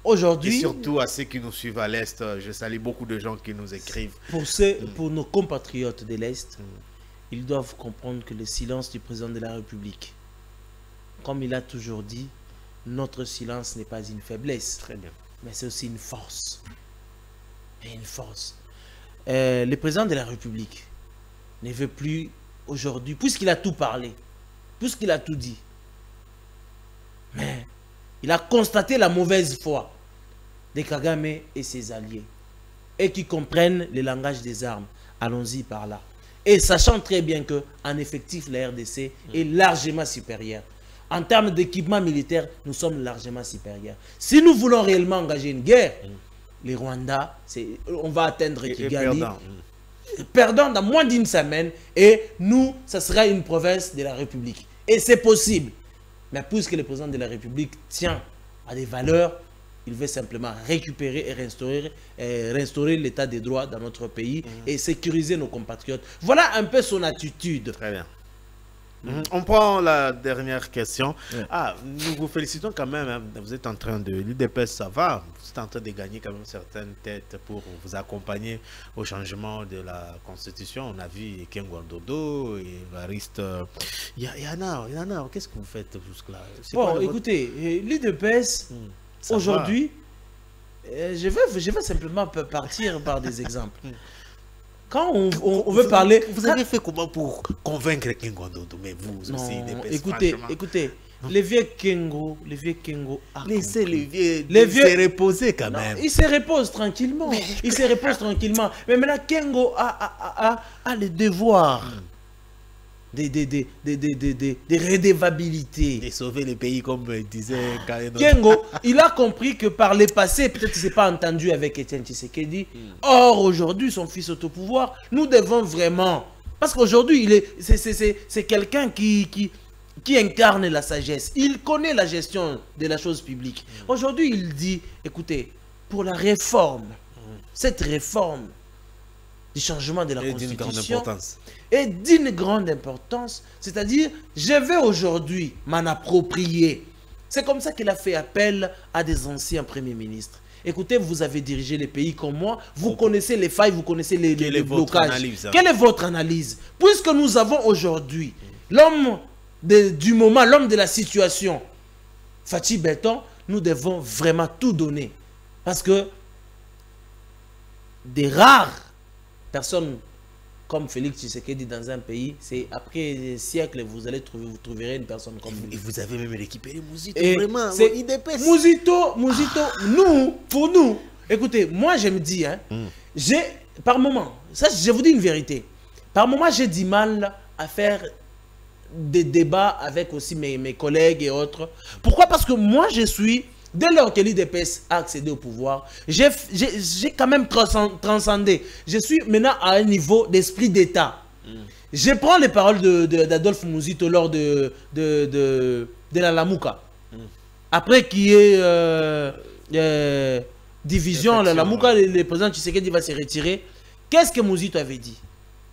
Aujourd'hui, et surtout à ceux qui nous suivent à l'Est, je salue beaucoup de gens qui nous écrivent. Pour nos compatriotes de l'Est, ils doivent comprendre que le silence du président de la République, comme il a toujours dit, notre silence n'est pas une faiblesse. Très bien. Mais c'est aussi une force. Et une force. Le président de la République ne veut plus aujourd'hui, puisqu'il a tout parlé, puisqu'il a tout dit, mais il a constaté la mauvaise foi de Kagame et ses alliés, et qui comprennent le langage des armes. Allons-y par là. Et sachant très bien qu'en effectif, la RDC est largement supérieure. En termes d'équipement militaire, nous sommes largement supérieurs. Si nous voulons réellement engager une guerre, les Rwandais, on va atteindre Kigali, perdant dans moins d'une semaine, et nous, ça sera une province de la République. Et c'est possible. Mais puisque le président de la République tient à des valeurs, il veut simplement récupérer et restaurer l'état des droits dans notre pays et sécuriser nos compatriotes. Voilà un peu son attitude. Très bien. On prend la dernière question. Nous vous félicitons quand même. Hein. Vous êtes en train de... L'UDPS, ça va. Vous êtes en train de gagner quand même certaines têtes pour vous accompagner au changement de la Constitution. On a vu Kengwandodo et Variste. Il y en a. Qu'est-ce que vous faites jusque-là? Bon, écoutez, l'UDPS, aujourd'hui, je vais simplement partir par des exemples. Quand on veut parler... Vous avez fait comment pour convaincre Kengwandodo? Mais vous aussi, écoutez, les vieux Kengo laissez les vieux se reposer quand même. Il se repose tranquillement. Il se repose tranquillement. Mais maintenant, Kengo a le devoir de redevabilité. De sauver le pays, comme disait Kaeno. Kengo, il a compris que par le passé, peut-être qu'il ne s'est pas entendu avec Etienne Tshisekedi. Or, aujourd'hui, son fils est au pouvoir. Nous devons vraiment... Parce qu'aujourd'hui, c'est quelqu'un qui incarne la sagesse. Il connaît la gestion de la chose publique. Aujourd'hui, il dit, écoutez, pour la réforme, cette réforme du changement de la Constitution est d'une grande importance. C'est-à-dire, je vais aujourd'hui m'en approprier. C'est comme ça qu'il a fait appel à des anciens premiers ministres. Écoutez, vous avez dirigé les pays comme moi, vous connaissez les failles, vous connaissez les blocages. Quelle est votre analyse? Puisque nous avons aujourd'hui l'homme du moment, l'homme de la situation, Fathi Benton, nous devons vraiment tout donner. Parce que des rares personnes comme Félix Tshisekedi dans un pays, c'est après des siècles, vous trouverez une personne comme lui. Et vous avez même récupéré Mouzito, et vraiment. Mouzito, pour nous, écoutez, moi je me dis, hein, par moment, ça je vous dis une vérité, par moment j'ai du mal à faire des débats avec aussi mes collègues et autres. Pourquoi? Parce que moi je suis... Dès lors que l'UDPS a accédé au pouvoir, j'ai quand même transcendé. Je suis maintenant à un niveau d'esprit d'État. Je prends les paroles d'Adolphe Mouzito lors de la Lamouka. Après qu'il y ait division, la Lamouka, le président Tshisekedi va se retirer. Qu'est-ce que Mouzito avait dit?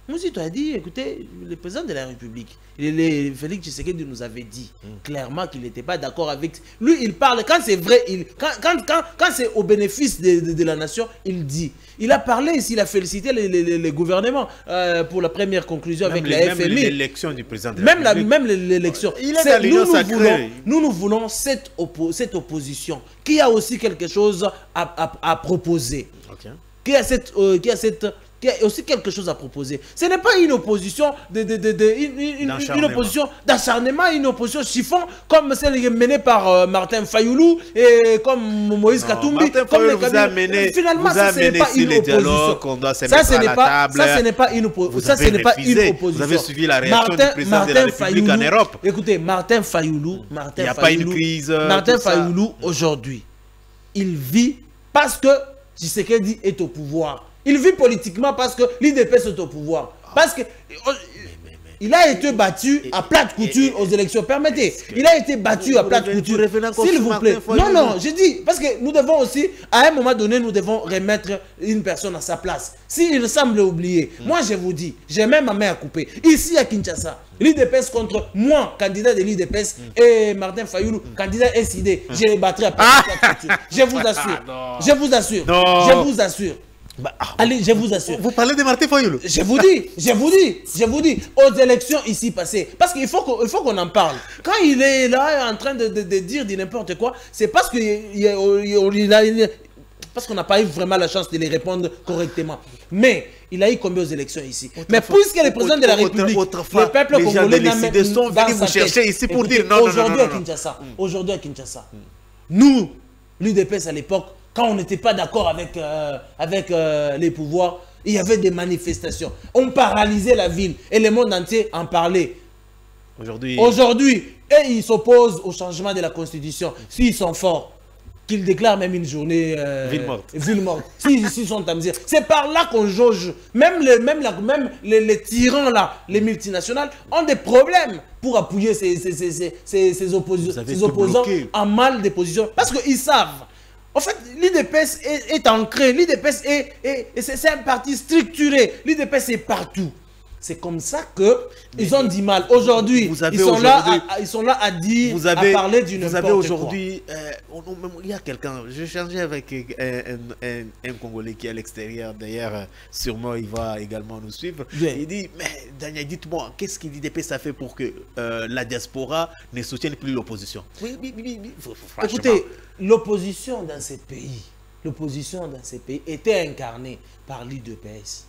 Mouzito a dit, écoutez, le président de la République, Félix Tshisekedi nous avait dit clairement qu'il n'était pas d'accord avec... Lui, il parle, quand c'est vrai, quand c'est au bénéfice de la nation, il dit. Il a parlé ici, il a félicité le gouvernement pour la première conclusion même avec la FMI. Même l'élection du président de la République. Même l'élection. Nous voulons cette opposition qui a aussi quelque chose à proposer. Okay. Qui a aussi quelque chose à proposer. Ce n'est pas une opposition une opposition d'acharnement, une opposition chiffon comme celle menée par Martin Fayoulou et comme Moïse Katumbi. Finalement, ça ce n'est pas une opposition. Ça ce n'est pas une opposition. Vous avez suivi la réaction du président de la République en Europe. Écoutez, Martin Fayoulou, aujourd'hui, il vit parce que Tshisekedi est au pouvoir. Il vit politiquement parce que l'UDPS est au pouvoir. Parce que... il a été battu à plate couture aux élections. Permettez, il a été battu à plate couture. S'il vous plaît. Non, non, je dis, parce que nous devons aussi, à un moment donné, nous devons remettre une personne à sa place. S'il semble oublier, moi je vous dis, j'ai même ma main à couper. Ici à Kinshasa, l'IDPS contre moi, candidat de l'IDPS, et Martin Fayoulou, candidat SID, je les battrai à plate couture. Je vous assure. Je vous assure. Je vous assure. Bah, allez, je vous assure. Vous parlez de Martin Fayoulou. Je vous dis, aux élections ici passées, parce qu'il faut qu'on en parle. Quand il est là en train de dire n'importe quoi, c'est parce qu'on n'a pas eu vraiment la chance de les répondre correctement. Mais il a eu combien aux élections ici? Mais puisque le président de la République, le peuple congolais n'a même sont venus vous chercher ici pour dire non, aujourd'hui à Kinshasa, nous, l'UDPS à l'époque, quand on n'était pas d'accord avec les pouvoirs, il y avait des manifestations. On paralysait la ville et le monde entier en parlait. Aujourd'hui, et ils s'opposent au changement de la Constitution. S'ils sont forts, qu'ils déclarent même une journée ville morte. S'ils sont amusés. C'est par là qu'on jauge. Même les tyrans là, les multinationales, ont des problèmes pour appuyer ces opposants en mal des positions. Parce qu'ils savent. En fait, l'IDPS est ancré, l'IDPS c'est un parti structuré, l'IDPS est partout. C'est comme ça qu'ils ont du mal. Aujourd'hui, ils sont là à dire, à parler d'une n'importe quoi. Vous avez aujourd'hui, il y a quelqu'un, j'ai changé avec un Congolais qui est à l'extérieur, d'ailleurs, sûrement il va également nous suivre. Bien. Il dit, mais Daniel, dites-moi, qu'est-ce que l'IDPS a fait pour que la diaspora ne soutienne plus l'opposition? Oui, écoutez, l'opposition dans ces pays était incarnée par l'IDPS.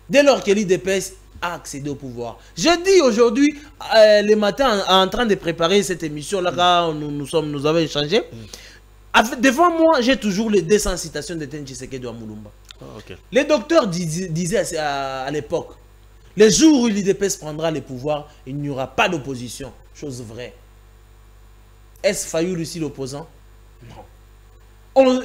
Dès lors que l'IDPS a accédé au pouvoir. Je dis aujourd'hui, le matin, en train de préparer cette émission-là, quand nous avons échangé, devant moi, j'ai toujours les 200 citations de Etienne Tshisekedi à Moulumba. Les docteurs disaient à l'époque, les jours où l'IDPS prendra le pouvoir, il n'y aura pas d'opposition. Chose vraie. Est-ce Fayoulou ici l'opposant? Non.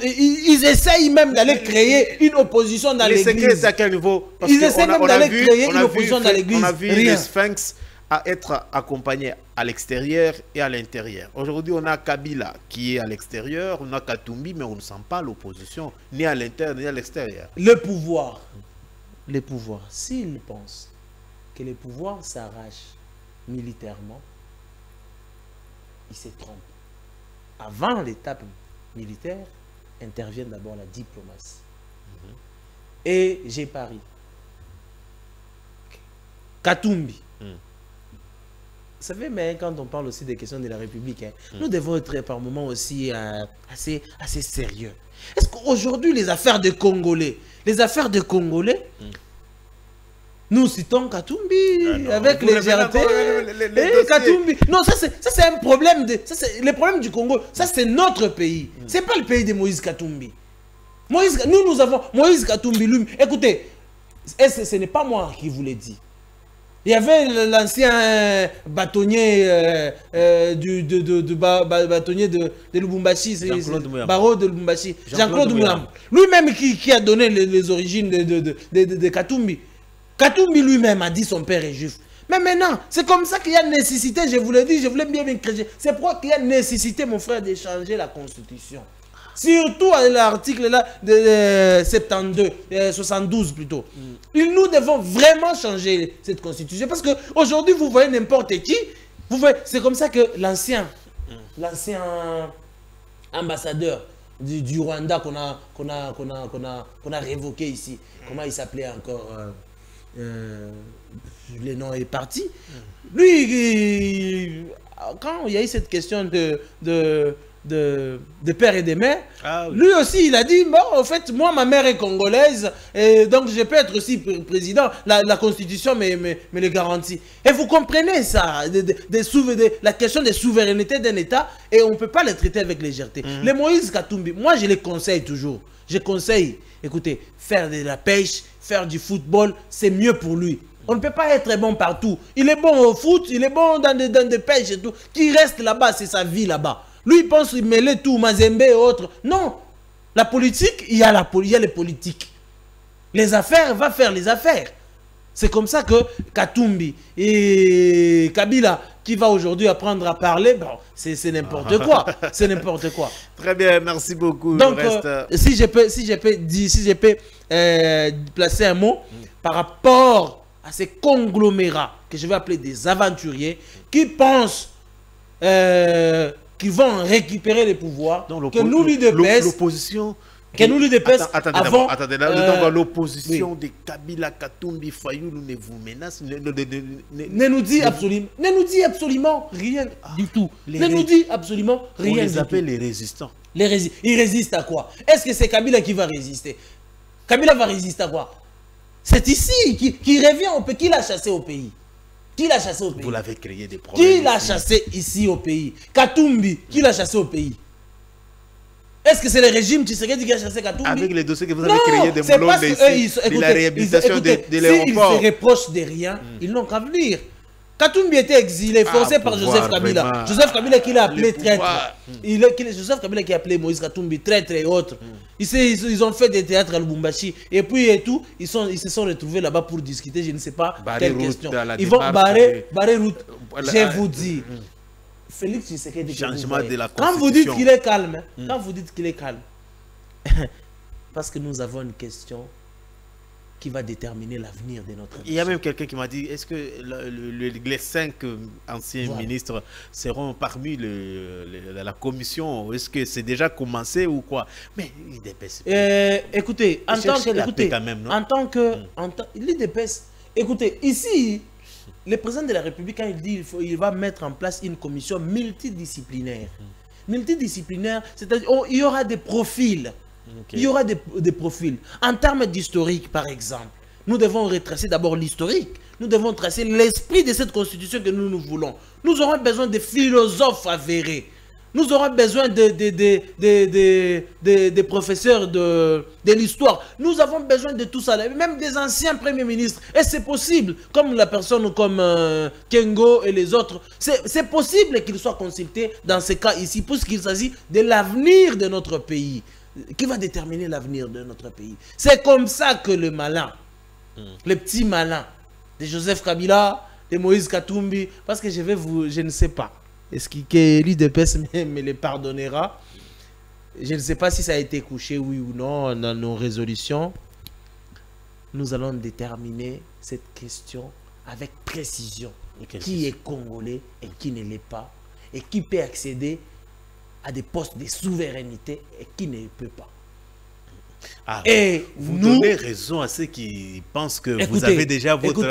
Ils essayent même d'aller créer une opposition dans l'église. À quel niveau? Ils essaient même d'aller créer une opposition dans l'église. On a vu les sphinx à être accompagnés à l'extérieur et à l'intérieur. Aujourd'hui, on a Kabila qui est à l'extérieur, on a Katumbi, mais on ne sent pas l'opposition, ni à l'intérieur, ni à l'extérieur. Le pouvoir, s'ils pensent que le pouvoir s'arrache militairement, ils se trompent. Avant l'étape militaire, intervient d'abord la diplomatie. Et j'ai pari. Katumbi. Vous savez, mais quand on parle aussi des questions de la République, nous devons être par moments aussi assez sérieux. Est-ce qu'aujourd'hui, les affaires de Congolais, nous citons Katumbi avec légèreté. Katumbi. Non, ça c'est un problème. Le problème du Congo, ça c'est notre pays. Ce n'est pas le pays de Moïse Katumbi. Nous avons Moïse Katumbi. Lui, écoutez, ce n'est pas moi qui vous l'ai dit. Il y avait l'ancien bâtonnier bâtonnier de Lubumbashi, Barreau de Lubumbashi, Jean-Claude Mouyam. Lui-même qui a donné les origines de Katumbi. Katumbi lui-même a dit son père est juif. Mais maintenant, c'est comme ça qu'il y a nécessité, je vous l'ai dit, je voulais bien m'écrire. C'est pourquoi qu'il y a nécessité, mon frère, de changer la Constitution. Surtout à l'article là de 72 plutôt. Nous devons vraiment changer cette Constitution. Parce qu'aujourd'hui, vous voyez n'importe qui. C'est comme ça que l'ancien ambassadeur du Rwanda qu'on a révoqué ici, comment il s'appelait encore le nom est parti. Lui, quand il y a eu cette question de père et de mère, lui aussi il a dit, bon, en fait, moi ma mère est congolaise, et donc je peux être aussi président, la Constitution me le garantit. Et vous comprenez ça, la question de souveraineté d'un État, et on ne peut pas le traiter avec légèreté. Les Moïse Katumbi, moi je les conseille toujours, écoutez, faire de la pêche, faire du football, c'est mieux pour lui. On ne peut pas être bon partout. Il est bon au foot, il est bon dans des pêches et tout. Qui reste là-bas, c'est sa vie là-bas. Lui, il pense qu'il mêler tout, Mazembe et autres. Non. La politique, il y a les politiques. Les affaires, va faire les affaires. C'est comme ça que Katumbi et Kabila, qui va aujourd'hui apprendre à parler, bon, c'est n'importe quoi. C'est n'importe quoi. Très bien, merci beaucoup. Donc, si je peux placer un mot par rapport à ces conglomérats que je vais appeler des aventuriers qui pensent qu'ils vont récupérer les pouvoirs, donc, que nous, l'UDPS, l'opposition... Que nous, l'UDPS, avant... Attendez, l'opposition de Kabila, Katumbi, Fayoulou ne vous menace, ne nous dit absolument rien du tout. Ne nous dit absolument rien du tout. On les appelle les résistants. Ils résistent à quoi? Est-ce que c'est Kabila qui va résister? Kabila va résister à quoi? C'est ici qui revient au pays. Qui l'a chassé au pays? Qui l'a chassé au pays? Vous l'avez créé des problèmes. Qui l'a chassé ici au pays? Katumbi, qui l'a chassé au pays? Est-ce que c'est le régime Tshisekedi qui a chassé Katumbi? Avec les dossiers que vous avez créés de Moulon, de la réhabilitation de l'aéroport. S'ils se reprochent de rien, ils n'ont qu'à venir. Katumbi était exilé, forcé par Joseph Kabila. Vraiment. Joseph Kabila qui l'a appelé traître. Joseph Kabila qui a appelé Moïse Katumbi traître et autres. Ils ont fait des théâtres à Lubumbashi. Et puis et tout, ils se sont retrouvés là-bas pour discuter, je ne sais pas quelle question. Ils vont barrer route. Je vous dis. Félix Tshisekedi, changement de la quand vous dites qu'il est calme, quand vous dites qu'il est calme, parce que nous avons une question qui va déterminer l'avenir de notre pays. Il y a même quelqu'un qui m'a dit, est-ce que les 5 anciens ministres seront parmi la commission? Est-ce que c'est déjà commencé ou quoi? Mais l'IDPS... écoutez, en tant que... L'IDPS, écoutez, ici... Le président de la République, quand il dit qu'il va mettre en place une commission multidisciplinaire. Multidisciplinaire, c'est-à-dire il y aura des profils. Okay. Il y aura des profils. En termes d'historique, par exemple, nous devons retracer d'abord l'historique. Nous devons tracer l'esprit de cette constitution que nous voulons. Nous aurons besoin de philosophes avérés. Nous aurons besoin des professeurs de l'histoire. Nous avons besoin de tout ça, même des anciens premiers ministres. Et c'est possible, comme la personne comme Kengo et les autres, c'est possible qu'ils soient consultés dans ces cas ici, puisqu'il s'agit de l'avenir de notre pays. Qui va déterminer l'avenir de notre pays? C'est comme ça que le malin, le petit malin de Joseph Kabila, de Moïse Katumbi, parce que je ne sais pas. Est-ce que l'IDPS me le pardonnera? Je ne sais pas si ça a été couché, oui ou non, dans nos résolutions. Nous allons déterminer cette question avec précision. Qui est congolais et qui ne l'est pas? Et qui peut accéder à des postes de souveraineté et qui ne peut pas? Et vous donnez raison à ceux qui pensent que vous avez déjà votre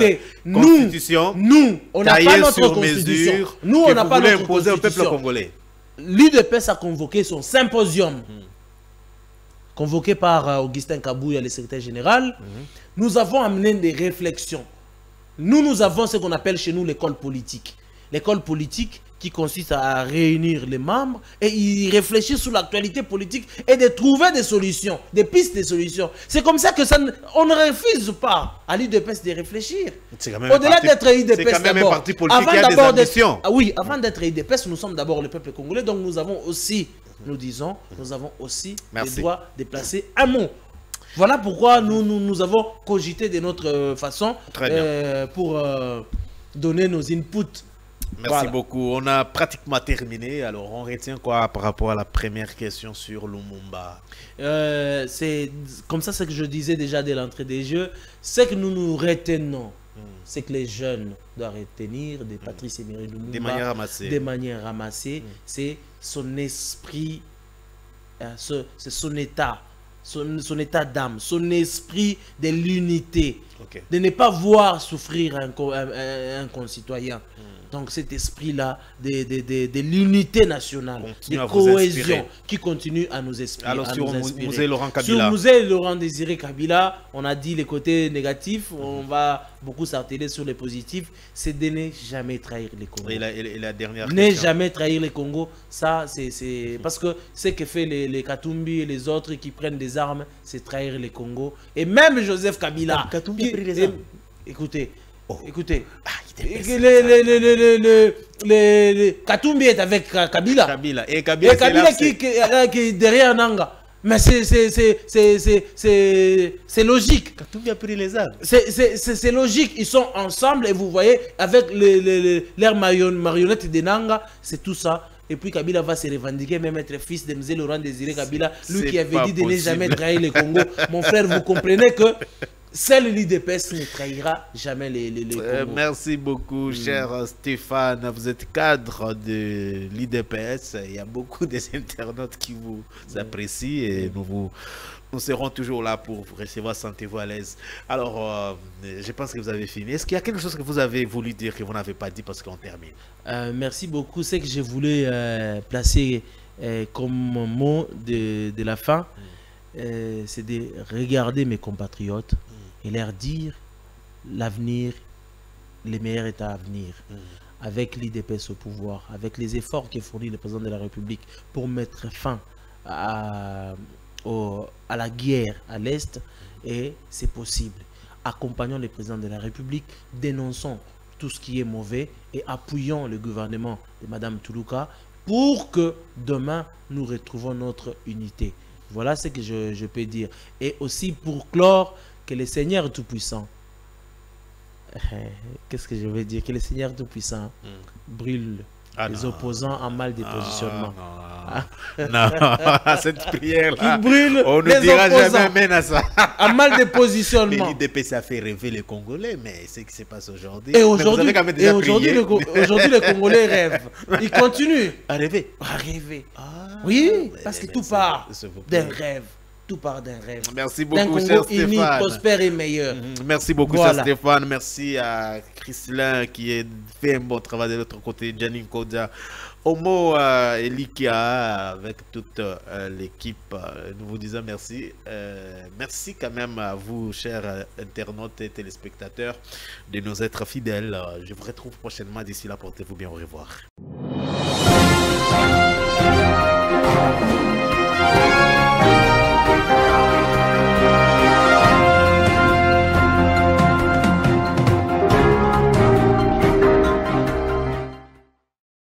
constitution. Nous, on n'a pas notre constitution. Nous, on n'a pas notre imposer au peuple congolais. L'UDPS a convoqué son symposium, convoqué par Augustin Kabouya, le secrétaire général. Nous avons amené des réflexions. Nous avons ce qu'on appelle chez nous l'école politique. L'école politique qui consiste à réunir les membres et y réfléchir sur l'actualité politique et de trouver des solutions, des pistes de solutions. C'est comme ça que on ne refuse pas à l'UDPS de réfléchir. Au-delà d'être UDPS d'abord, avant d'être UDPS, nous sommes d'abord le peuple congolais, donc nous avons aussi, nous avons aussi le droit de placer un mot. Voilà pourquoi nous avons cogité de notre façon pour donner nos inputs. Merci beaucoup. On a pratiquement terminé. Alors, on retient quoi par rapport à la première question sur Lumumba? C'est comme ça, ce que je disais déjà dès l'entrée des jeux. Ce que nous retenons, c'est que les jeunes doivent retenir de Patrice Emery Lumumba de manière ramassée. C'est son esprit, c'est son état. Son état d'âme, son esprit de l'unité, de ne pas voir souffrir un concitoyen. Donc cet esprit-là de l'unité nationale, de cohésion qui continue à nous inspirer. Alors sur Musée Laurent Kabila. Sur Musée Laurent Désiré Kabila, on a dit les côtés négatifs, on va beaucoup s'atteler sur les positifs, c'est de ne jamais trahir les Congos. Et la dernière question. Ne jamais trahir les Congos, ça c'est parce que ce que fait les Katumbi et les autres qui prennent des armes, c'est trahir les Congos. Et même Joseph Kabila. Katumbi a pris les armes. Écoutez. Katumbi est avec Kabila. Et Kabila qui derrière Nanga. Mais c'est logique. Katumbi a pris les armes. C'est logique. Ils sont ensemble et vous voyez, avec l'air marionnette de Nanga, c'est tout ça. Et puis Kabila va se revendiquer, même être fils de Mzee Laurent Désiré Kabila, lui qui avait dit de ne jamais trahir le Congo. Mon frère, vous comprenez que seul l'IDPS ne trahira jamais les Congo. Merci beaucoup, cher Stéphane. Vous êtes cadre de l'IDPS. Il y a beaucoup d'internautes qui vous apprécient et nous serons toujours là pour vous recevoir. Sentez-vous à l'aise. Alors, je pense que vous avez fini. Est-ce qu'il y a quelque chose que vous avez voulu dire que vous n'avez pas dit parce qu'on termine? Merci beaucoup. Ce que je voulais placer comme mot de la fin, c'est de regarder mes compatriotes et leur dire l'avenir, les meilleurs états à venir. Avec l'IDPS au pouvoir, avec les efforts que fournit le président de la République pour mettre fin à la guerre à l'Est, et c'est possible. Accompagnons le président de la République, dénonçons tout ce qui est mauvais et appuyons le gouvernement de Mme Toulouka pour que demain nous retrouvons notre unité. Voilà ce que je peux dire. Et aussi pour clore, que le Seigneur Tout-Puissant, qu'est-ce que je vais dire? Que le Seigneur Tout-Puissant brûle les opposants en mal de positionnement. Non, cette prière-là, qui brûle on ne les dira opposants jamais amen à ça. en mal de positionnement. L'IDPS a fait rêver les Congolais, mais c'est ce qui se passe aujourd'hui. Et aujourd'hui, les Congolais rêvent. Ils continuent à rêver. À rêver. Oui, parce que tout part d'un rêve. Tout part d'un rêve. Merci beaucoup, cher Stéphane. Uni, prospère et meilleur. Merci beaucoup, cher Stéphane. Merci à Chrislin qui a fait un bon travail de l'autre côté. Janine Kodia, Omo Elikia, avec toute l'équipe. Nous vous disons merci. Merci quand même à vous, chers internautes et téléspectateurs, de nous être fidèles. Je vous retrouve prochainement. D'ici là, portez-vous bien. Au revoir.